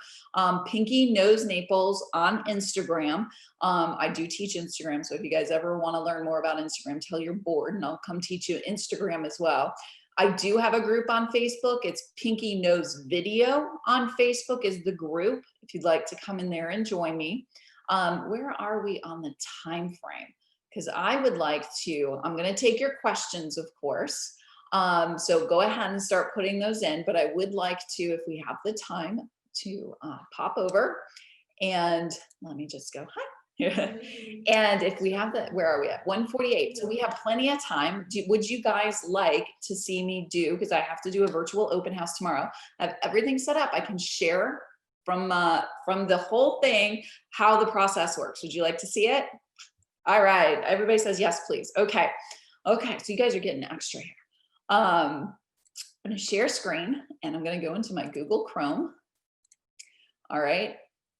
Pinky Knows Naples on Instagram. I do teach Instagram, so if you guys ever want to learn more about Instagram, tell you're bored and I'll come teach you Instagram as well. I do have a group on Facebook. It's Pinky Knows Video on Facebook is the group, if you'd like to come in there and join me. Where are we on the time frame? Because I would like to, I'm going to take your questions, of course. So go ahead and start putting those in, but I would like to, if we have the time, to pop over and let me just go, hi. And if we have the, where are we at? 1:48. So we have plenty of time. Would you guys like to see me do, because I have to do a virtual open house tomorrow. I have everything set up. I can share from the whole thing, how the process works. Would you like to see it? All right, everybody says yes, please. Okay, so you guys are getting extra here. I'm gonna share screen and I'm gonna go into my Google Chrome. All right,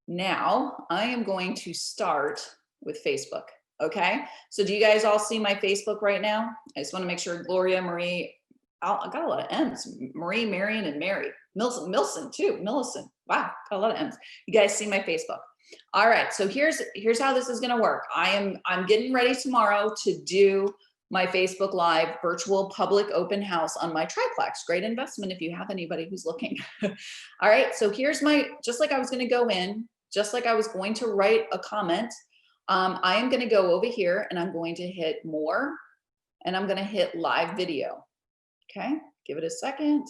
now I am going to start with Facebook, okay? So do you guys all see my Facebook right now? I just wanna make sure Gloria, Marie, I got a lot of M's, Marie, Marion, and Mary. Milson too, Millicent. Wow, got a lot of M's. You guys see my Facebook. All right, so here's how this is gonna work. I'm getting ready tomorrow to do my Facebook Live virtual public open house on my triplex. Great investment if you have anybody who's looking. All right, so here's my, just like I was gonna go in, just like I was going to write a comment, I am gonna go over here and I'm going to hit more and I'm gonna hit live video. Okay, give it a second.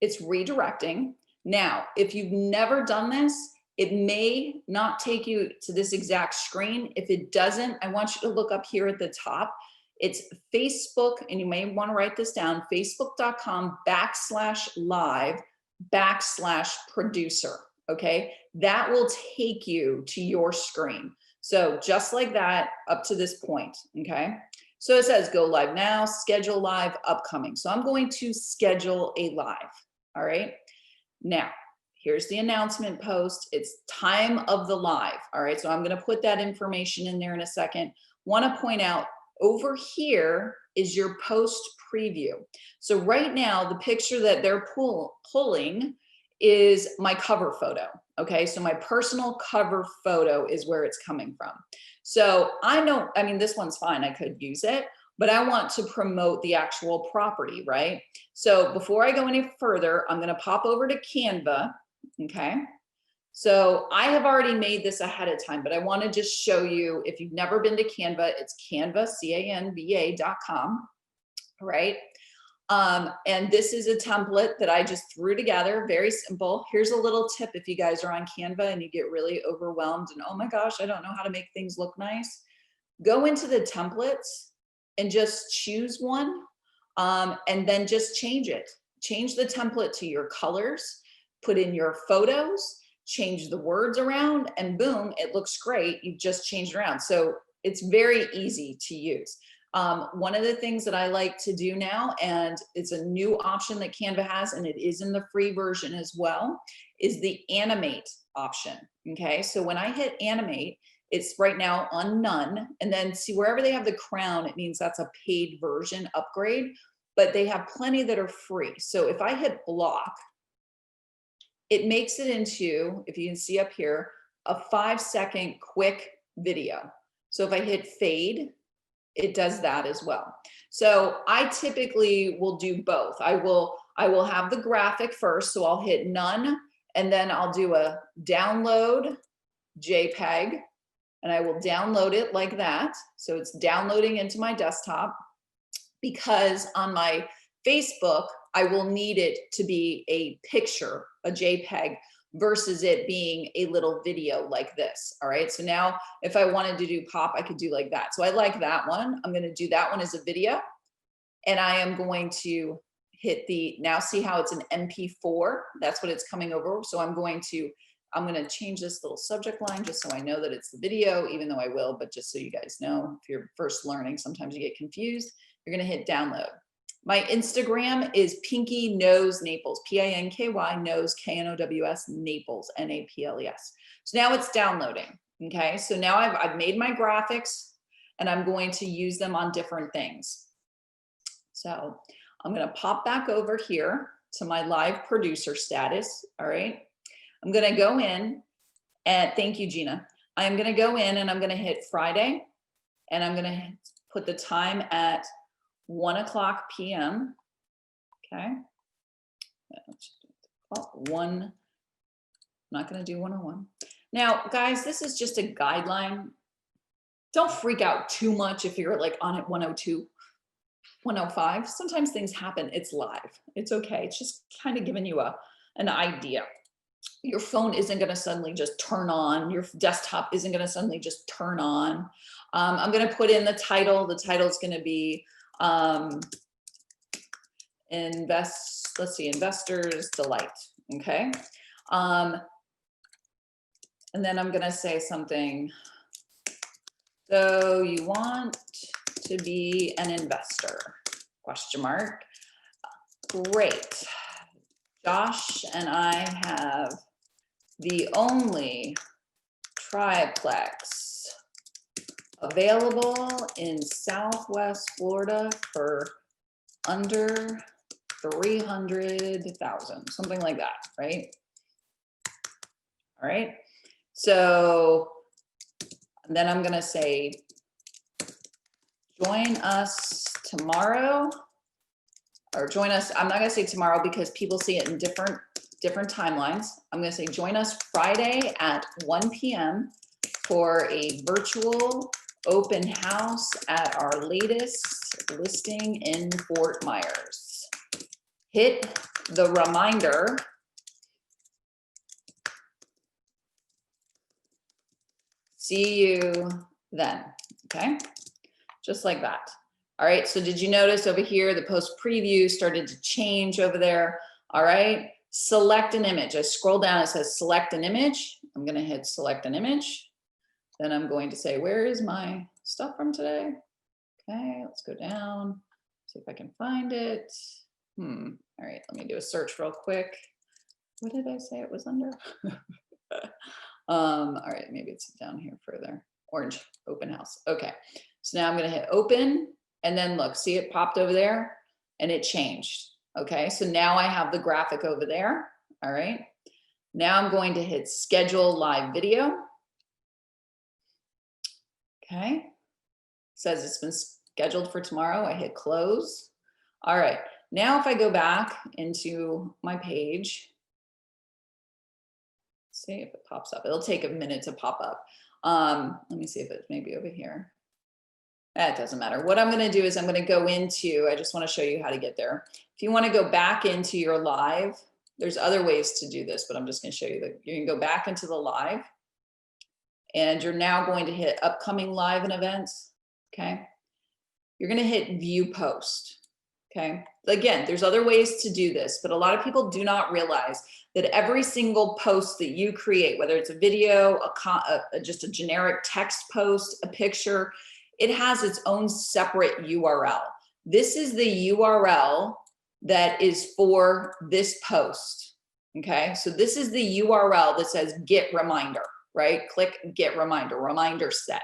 It's redirecting. Now, if you've never done this, it may not take you to this exact screen. If it doesn't, I want you to look up here at the top. It's Facebook, and you may want to write this down, facebook.com/live/producer, okay? That will take you to your screen. So just like that, up to this point, okay? So it says go live now, schedule live, upcoming. So I'm going to schedule a live, all right? Now, here's the announcement post. It's time of the live, all right? So I'm gonna put that information in there in a second. Wanna point out, over here is your post preview. So right now, the picture that they're pulling is my cover photo, okay? So my personal cover photo is where it's coming from. So I mean, this one's fine, I could use it, but I want to promote the actual property, right? So before I go any further, I'm gonna pop over to Canva, okay? So I have already made this ahead of time, but I wanna just show you, if you've never been to Canva, it's Canva, CANVA.com, right? And this is a template that I just threw together, very simple. Here's a little tip if you guys are on Canva and you get really overwhelmed and, oh my gosh, I don't know how to make things look nice. Go into the templates and just choose one, and then just change it. Change the template to your colors, put in your photos, change the words around, and boom, it looks great. You've just changed it around. So it's very easy to use. One of the things that I like to do now, and it's a new option that Canva has, and it is in the free version as well, is the animate option. Okay, so when I hit animate, it's right now on none, and then see wherever they have the crown, it means that's a paid version upgrade, but they have plenty that are free. So if I hit block, it makes it into, if you can see up here, a 5-second quick video. So if I hit fade, it does that as well. So I typically will do both. I will have the graphic first, so I'll hit none, and then I'll do a download JPEG, and I will download it like that. So it's downloading into my desktop, because on my Facebook, I will need it to be a picture, a JPEG, versus it being a little video like this. All right, so now if I wanted to do pop, I could do like that. So I like that one. I'm gonna do that one as a video, and I am going to hit the, now see how it's an MP4, that's what it's coming over. So I'm gonna change this little subject line just so I know that it's the video, even though I will, but just so you guys know, if you're first learning, sometimes you get confused. You're gonna hit download. My Instagram is Pinky Knows Naples, P-I-N-K-Y knows, K-N-O-W-S, Naples, N-A-P-L-E-S. So now it's downloading, okay? So now I've made my graphics, and I'm going to use them on different things. So I'm gonna pop back over here to my live producer status, all right? I'm gonna go in, and thank you, Gina. I'm gonna go in and I'm gonna hit Friday, and I'm gonna put the time at 1:00 p.m. Okay. I'm not going to do 101. Now, guys, this is just a guideline. Don't freak out too much if you're like on at 102, 105. Sometimes things happen. It's live. It's okay. It's just kind of giving you an idea. Your phone isn't going to suddenly just turn on. Your desktop isn't going to suddenly just turn on. I'm going to put in the title. The title is going to be Investors Delight. Okay. And then I'm going to say something. So you want to be an investor, question mark. Great. Josh and I have the only triplex available in Southwest Florida for under 300,000, something like that, right? All right. So then I'm gonna say, join us tomorrow, or join us. I'm not gonna say tomorrow because people see it in different timelines. I'm gonna say join us Friday at 1 p.m. for a virtual open house at our latest listing in Fort Myers. Hit the reminder. See you then, okay? Just like that. All right, so did you notice over here, the post preview started to change over there? All right, select an image. I scroll down, it says select an image. I'm gonna hit select an image. Then I'm going to say, where is my stuff from today? Okay, let's go down, see if I can find it. All right, let me do a search real quick. What did I say it was under? All right, maybe it's down here further. Orange, open house. Okay, so now I'm gonna hit open, and then look, see it popped over there and it changed. Okay, so now I have the graphic over there. All right, now I'm going to hit schedule live video. Okay, says it's been scheduled for tomorrow. I hit close. All right, now if I go back into my page, see if it pops up. It'll take a minute to pop up. Let me see if it's maybe over here. That doesn't matter. What I'm going to do is I'm going to go into, I just want to show you how to get there. If you want to go back into your live, there's other ways to do this, but I'm just going to show you that you can go back into the live, and you're now going to hit upcoming live and events. Okay. You're going to hit view post. Okay. Again, there's other ways to do this, but a lot of people do not realize that every single post that you create, whether it's a video, just a generic text post, a picture, it has its own separate URL. This is the URL that is for this post. Okay. So this is the URL that says get reminder, right? Click get reminder, reminder set.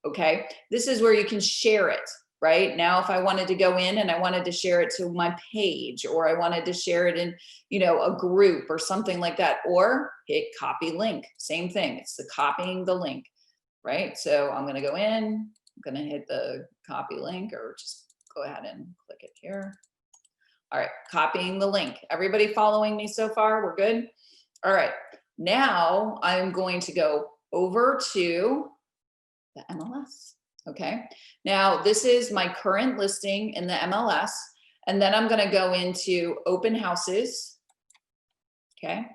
Okay. This is where you can share it. Right now, if I wanted to go in and I wanted to share it to my page, or I wanted to share it in, you know, a group or something like that, or hit copy link, same thing. It's the copying the link, right? So I'm going to go in, I'm going to hit the copy link, or just go ahead and click it here. All right, copying the link. Everybody following me so far? We're good? All right, now I'm going to go over to the MLS. Okay, now this is my current listing in the MLS, and then I'm going to go into open houses. Okay,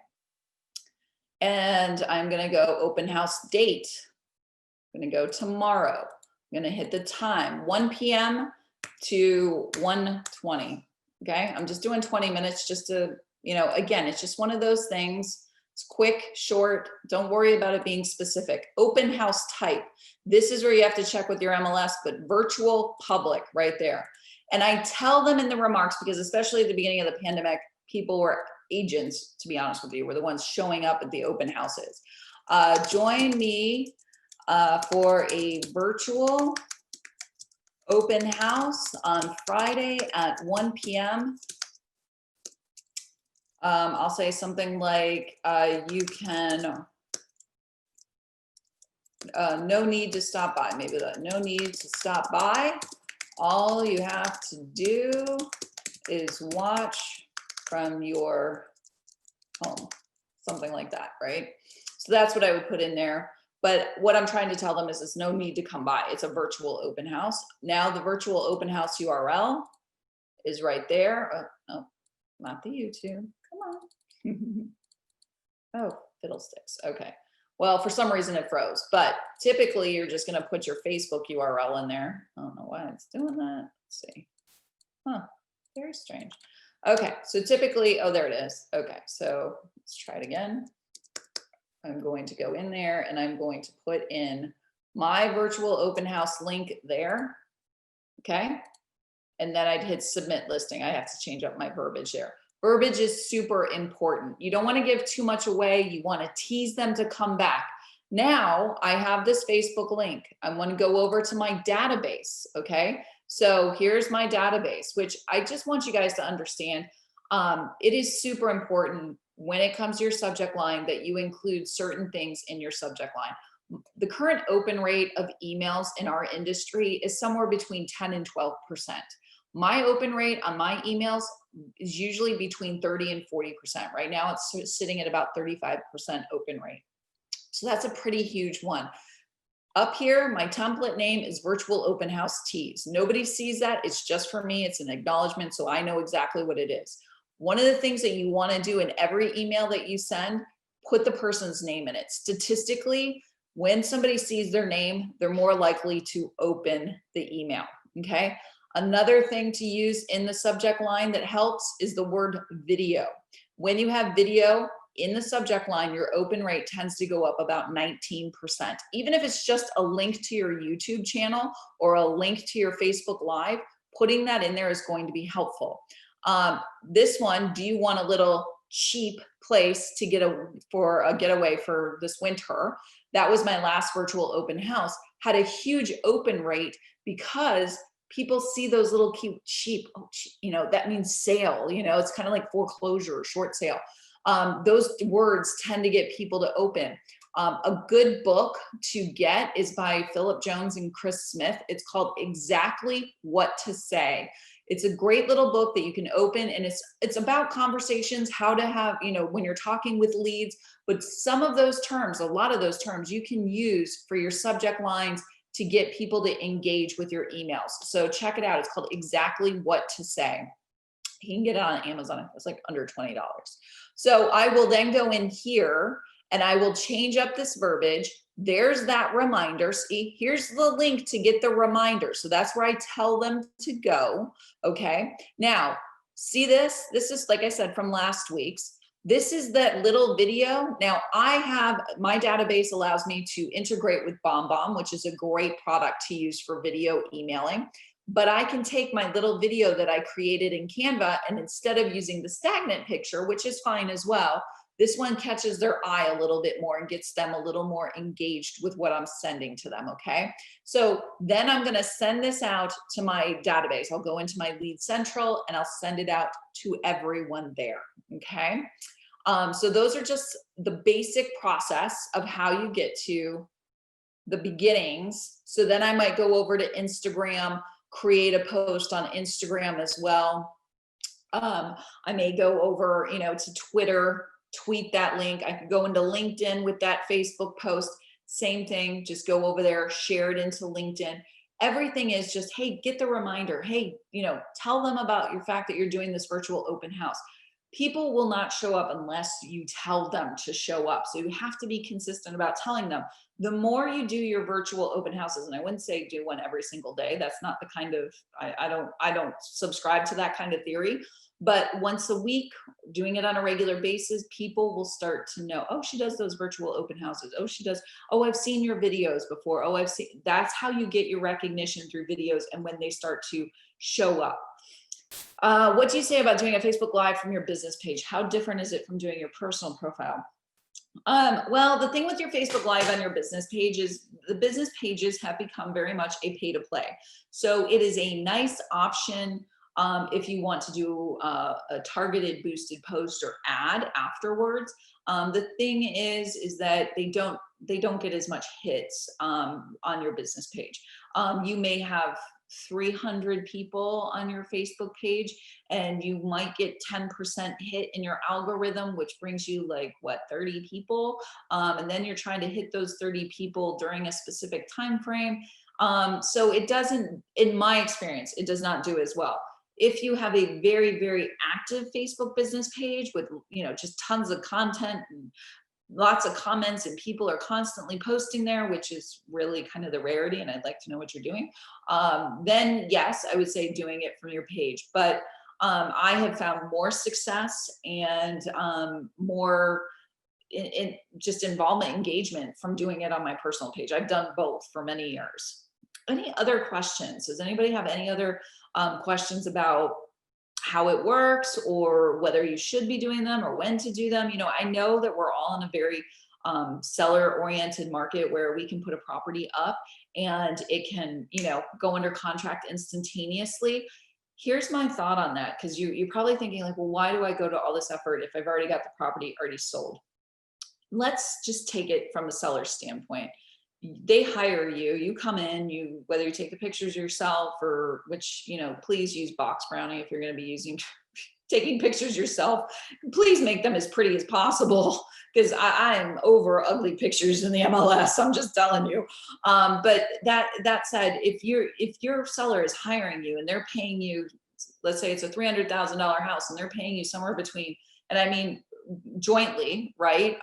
and I'm going to go open house date. I'm going to go tomorrow. I'm going to hit the time 1 p.m. to 1:20. Okay, I'm just doing 20 minutes just to, you know, again, it's just one of those things. It's quick, short. Don't worry about it being specific. Open house type. This is where you have to check with your MLS, but virtual public right there. And I tell them in the remarks, because especially at the beginning of the pandemic, people were agents, to be honest with you, were the ones showing up at the open houses. Join me for a virtual open house on Friday at 1 p.m. I'll say something like, you can, no need to stop by, maybe that, no need to stop by. All you have to do is watch from your home, something like that, right? So that's what I would put in there. But what I'm trying to tell them is there's no need to come by. It's a virtual open house. Now the virtual open house URL is right there. Oh, not the YouTube. Come on. Oh, fiddlesticks. Okay. Well, for some reason it froze, but typically you're just going to put your Facebook URL in there. I don't know why it's doing that. Let's see. Huh. Very strange. Okay. So typically, oh, there it is. Okay. So let's try it again. I'm going to go in there and I'm going to put in my virtual open house link there. Okay. And then I'd hit submit listing. I have to change up my verbiage there. Verbiage is super important. You don't want to give too much away. You want to tease them to come back. Now I have this Facebook link. I want to go over to my database. Okay. So here's my database, which I just want you guys to understand. It is super important when it comes to your subject line that you include certain things in your subject line. The current open rate of emails in our industry is somewhere between 10 and 12%. My open rate on my emails is usually between 30 and 40%. Right now it's sitting at about 35% open rate. So that's a pretty huge one. Up here, my template name is Virtual Open House Tees. Nobody sees that. It's just for me. It's an acknowledgement, so I know exactly what it is. One of the things that you want to do in every email that you send, put the person's name in it. Statistically, when somebody sees their name, they're more likely to open the email, okay? Another thing to use in the subject line that helps is the word video. When you have video in the subject line, your open rate tends to go up about 19%. Even if it's just a link to your YouTube channel or a link to your Facebook Live, putting that in there is going to be helpful. This one, do you want a little cheap place to get a getaway for this winter? That was my last virtual open house, had a huge open rate because people see those little cute cheap, you know, that means sale, you know, it's kind of like foreclosure or short sale. Those words tend to get people to open. A good book to get is by Philip Jones and Chris Smith. It's called Exactly What to Say. It's a great little book that you can open, and it's about conversations, how to have, you know, when you're talking with leads, but some of those terms, a lot of those terms you can use for your subject lines to get people to engage with your emails. So check it out. It's called Exactly What to Say. You can get it on Amazon. It's like under $20. So I will then go in here and I will change up this verbiage. There's that reminder. See, here's the link to get the reminder. So that's where I tell them to go. Okay. Now, see this? This is, like I said, from last week's. This is that little video. Now I have, my database allows me to integrate with BombBomb, which is a great product to use for video emailing. But I can take my little video that I created in Canva, and instead of using the stagnant picture, which is fine as well, this one catches their eye a little bit more and gets them a little more engaged with what I'm sending to them, okay? So then I'm gonna send this out to my database. I'll go into my Lead Central and I'll send it out to everyone there, okay? So those are just the basic process of how you get to the beginnings. So then I might go over to Instagram, create a post on Instagram as well. I may go over, to Twitter, tweet that link. I could go into LinkedIn with that Facebook post, same thing, just go over there, share it into LinkedIn. Everything is just, hey, get the reminder. Hey, tell them about your fact that you're doing this virtual open house. People will not show up unless you tell them to show up. So you have to be consistent about telling them. The more you do your virtual open houses, and I wouldn't say do one every single day. That's not the kind of, I don't subscribe to that kind of theory. But once a week, doing it on a regular basis, people will start to know, oh, she does those virtual open houses. Oh, she does. Oh, I've seen your videos before. Oh, that's how you get your recognition through videos and when they start to show up. What do you say about doing a Facebook Live from your business page? How different is it from doing your personal profile? Well, the thing with your Facebook Live on your business page is the business pages have become very much a pay to play. So it is a nice option if you want to do a targeted boosted post or ad afterwards. The thing is that they don't get as much hits on your business page. You may have 300 people on your Facebook page and you might get 10% hit in your algorithm, which brings you 30 people. And then you're trying to hit those 30 people during a specific time frame. So it doesn't, in my experience, it does not do as well. If you have a very, very active Facebook business page with, just tons of content and lots of comments and people are constantly posting there, which is really kind of the rarity, and I'd like to know what you're doing, then yes, I would say doing it from your page. But I have found more success and more in just involvement, engagement from doing it on my personal page. I've done both for many years. Any other questions? Does anybody have any other questions about how it works or whether you should be doing them or when to do them? I know that we're all in a very seller oriented market where we can put a property up and it can, go under contract instantaneously. Here's my thought on that, because you're probably thinking well, why do I go to all this effort if I've already got the property already sold? Let's just take it from a seller's standpoint. They hire you, you come in, whether you take the pictures yourself or which, please use box brownie if you're going to be taking pictures yourself. Please make them as pretty as possible, because I am over ugly pictures in the MLS. I'm just telling you. But that said, if your seller is hiring you and they're paying you, let's say it's a $300,000 house and they're paying you somewhere between, and I mean jointly, right?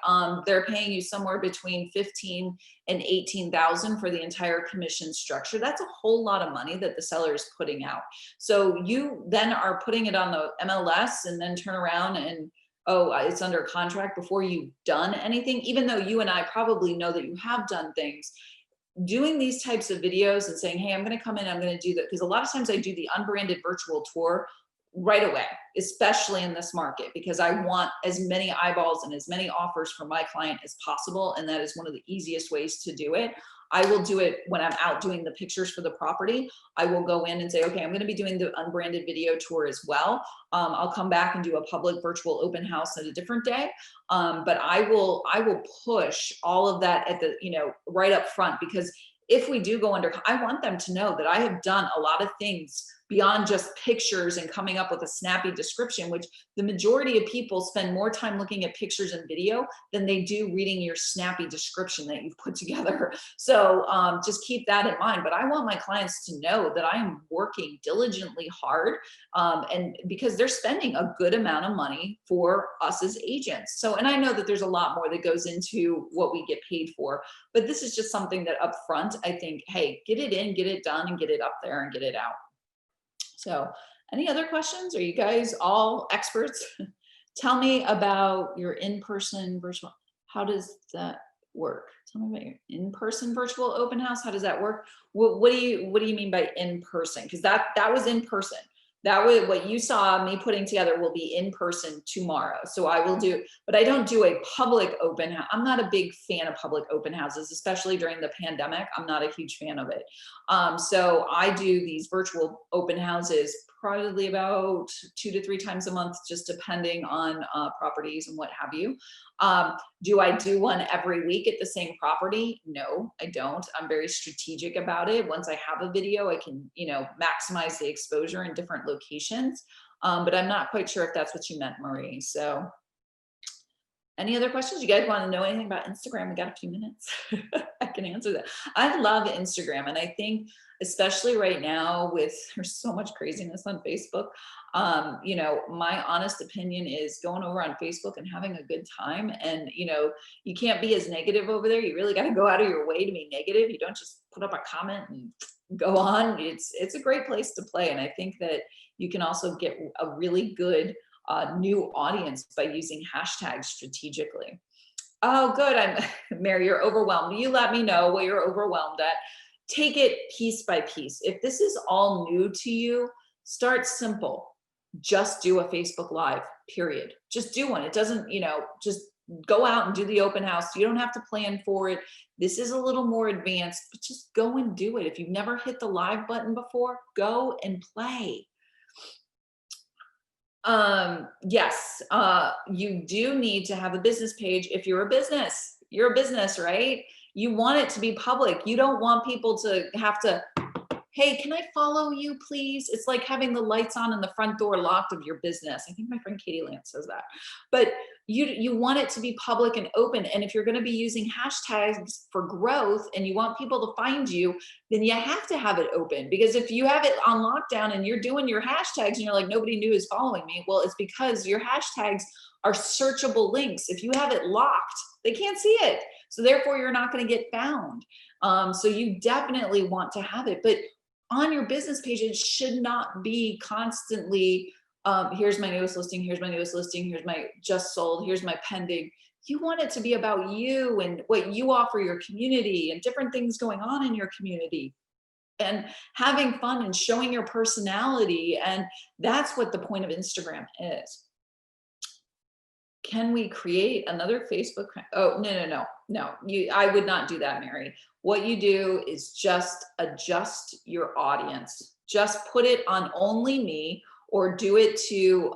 They're paying you somewhere between 15 and 18,000 for the entire commission structure. That's a whole lot of money that the seller is putting out. So you then are putting it on the MLS and then turn around and, oh, it's under contract before you've done anything, even though you and I probably know that you have done things. Doing these types of videos and saying, hey, I'm going to come in, I'm going to do that. Because a lot of times I do the unbranded virtual tour right away, especially in this market, because I want as many eyeballs and as many offers from my client as possible. And that is one of the easiest ways to do it. I will do it when I'm out doing the pictures for the property. I will go in and say, okay, I'm going to be doing the unbranded video tour as well. I'll come back and do a public virtual open house at a different day. But I will push all of that at the, right up front, because if we do go under, I want them to know that I have done a lot of things beyond just pictures and coming up with a snappy description, which the majority of people spend more time looking at pictures and video than they do reading your snappy description that you've put together. So just keep that in mind. But I want my clients to know that I am working diligently hard, and because they're spending a good amount of money for us as agents. So, and I know that there's a lot more that goes into what we get paid for, but this is just something that up front, I think, hey, get it in, get it done, and get it up there and get it out. So any other questions? Are you guys all experts? Tell me about your in-person virtual. How does that work? Tell me about your in-person virtual open house. How does that work? What do you mean by in-person? Because that was in person. That was what you saw me putting together will be in person tomorrow. So I will do, but I don't do a public open house. I'm not a big fan of public open houses, especially during the pandemic. I'm not a huge fan of it. So I do these virtual open houses probably about 2 to 3 times a month, just depending on properties and what have you. Do I do one every week at the same property? No, I don't. I'm very strategic about it. Once I have a video, I can, maximize the exposure in different locations. But I'm not quite sure if that's what you meant, Marie. So any other questions? You guys want to know anything about Instagram? We got a few minutes. I can answer that. I love Instagram. And I think, especially right now there's so much craziness on Facebook. My honest opinion is going over on Facebook and having a good time. And, you can't be as negative over there. You really got to go out of your way to be negative. You don't just put up a comment and go on. It's a great place to play. And I think that you can also get a really good new audience by using hashtags strategically. Oh, good. Mary, you're overwhelmed. You let me know what you're overwhelmed at. Take it piece by piece. If this is all new to you, start simple. Just do a Facebook Live, period. Just do one. It doesn't, just go out and do the open house. You don't have to plan for it. This is a little more advanced, but just go and do it. If you've never hit the live button before, go and play. Yes, you do need to have a business page. If you're a business, right? You want it to be public. You don't want people to have to, hey, can I follow you, please? It's like having the lights on and the front door locked of your business. I think my friend Katie Lance says that. But you want it to be public and open. And if you're going to be using hashtags for growth and you want people to find you, then you have to have it open. Because if you have it on lockdown and you're doing your hashtags and you're like, nobody knew is following me, well, it's because your hashtags are searchable links. If you have it locked, they can't see it. So therefore, you're not going to get found. So you definitely want to have it. But on your business page, it should not be constantly, here's my newest listing, here's my newest listing, here's my just sold, here's my pending. You want it to be about you and what you offer your community and different things going on in your community and having fun and showing your personality. And that's what the point of Instagram is. Can we create another Facebook? Oh, no. I would not do that, Mary. What you do is just adjust your audience. Just put it on only me, or do it to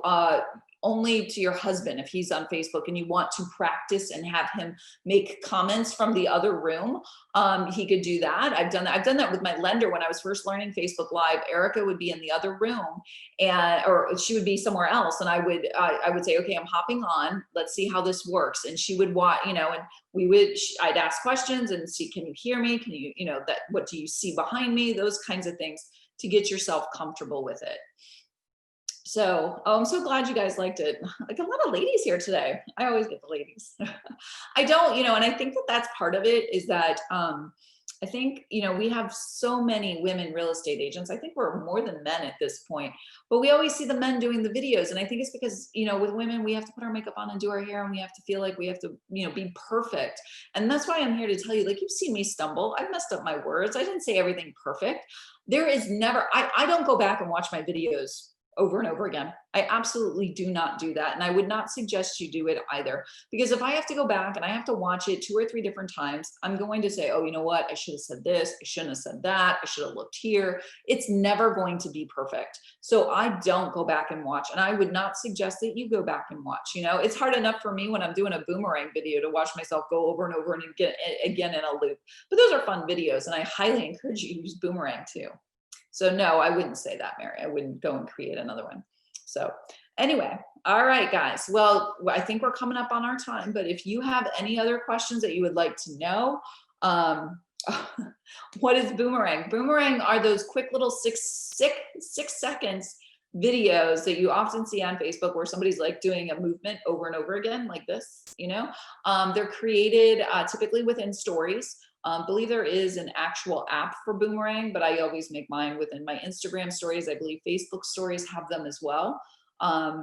only to your husband if he's on Facebook and you want to practice and have him make comments from the other room. He could do that. I've done that with my lender when I was first learning Facebook Live. Erica would be in the other room or she would be somewhere else. And I would say, okay, I'm hopping on. Let's see how this works. And she would watch, and I'd ask questions and see, can you hear me? Can you, what do you see behind me? Those kinds of things to get yourself comfortable with it. So I'm so glad you guys liked it. Like a lot of ladies here today. I always get the ladies. I don't, and I think that that's part of it is that I think, we have so many women real estate agents. I think we're more than men at this point, but we always see the men doing the videos. And I think it's because, with women, we have to put our makeup on and do our hair and we have to feel like we have to, be perfect. And that's why I'm here to tell you, like, you've seen me stumble. I've messed up my words. I didn't say everything perfect. There is never, I don't go back and watch my videos over and over again. I absolutely do not do that. And I would not suggest you do it either, because if I have to go back and I have to watch it 2 or 3 different times, I'm going to say, oh, you know what? I should have said this. I shouldn't have said that. I should have looked here. It's never going to be perfect. So I don't go back and watch. And I would not suggest that you go back and watch. It's hard enough for me when I'm doing a boomerang video to watch myself go over and over and get again in a loop. But those are fun videos. And I highly encourage you to use boomerang too. So no, I wouldn't say that, Mary. I wouldn't go and create another one. So anyway, all right, guys. Well, I think we're coming up on our time, but if you have any other questions that you would like to know, what is boomerang? Boomerang are those quick little six seconds videos that you often see on Facebook where somebody's like doing a movement over and over again like this, you know. They're created typically within stories. Believe there is an actual app for boomerang, but I always make mine within my Instagram stories. I believe Facebook stories have them as well.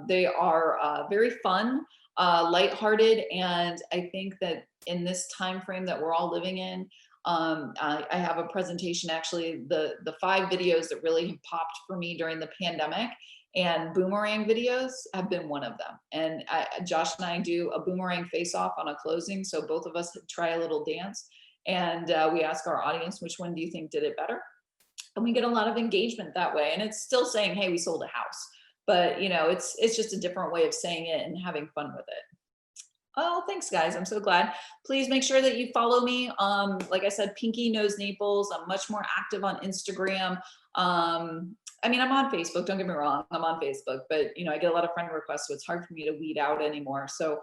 They are very fun, lighthearted, and I think that in this time frame that we're all living in, I have a presentation, actually, the 5 videos that really have popped for me during the pandemic, and boomerang videos have been one of them. And Josh and I do a boomerang face-off on a closing, so both of us try a little dance, and we ask our audience, which one do you think did it better? And we get a lot of engagement that way, and it's still saying, hey, we sold a house. But, you know, it's just a different way of saying it and having fun with it. Oh, thanks, guys. I'm so glad. Please make sure that you follow me. Like I said, Pinky Knows Naples. I'm much more active on Instagram. I mean, I'm on Facebook, don't get me wrong, I'm on Facebook, but you know, I get a lot of friend requests, so it's hard for me to weed out anymore. So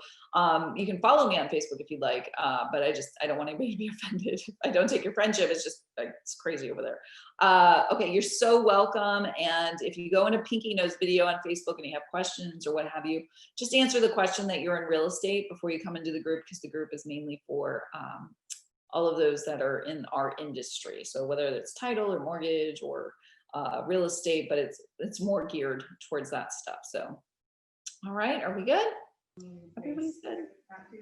you can follow me on Facebook if you'd like, but I don't want anybody to be offended. I don't take your friendship, it's just, it's crazy over there. Okay, you're so welcome. And if you go into Pinky Knows video on Facebook and you have questions or what have you, just answer the question that you're in real estate before you come into the group, because the group is mainly for all of those that are in our industry. So whether it's title or mortgage or real estate, but it's more geared towards that stuff. So, all right, are we good? Everybody's good?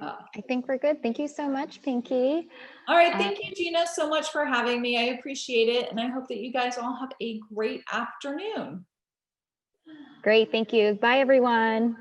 I think we're good. Thank you so much, Pinky. All right, thank you, Gina, so much for having me. I appreciate it, and I hope that you guys all have a great afternoon. Great, thank you. Bye, everyone.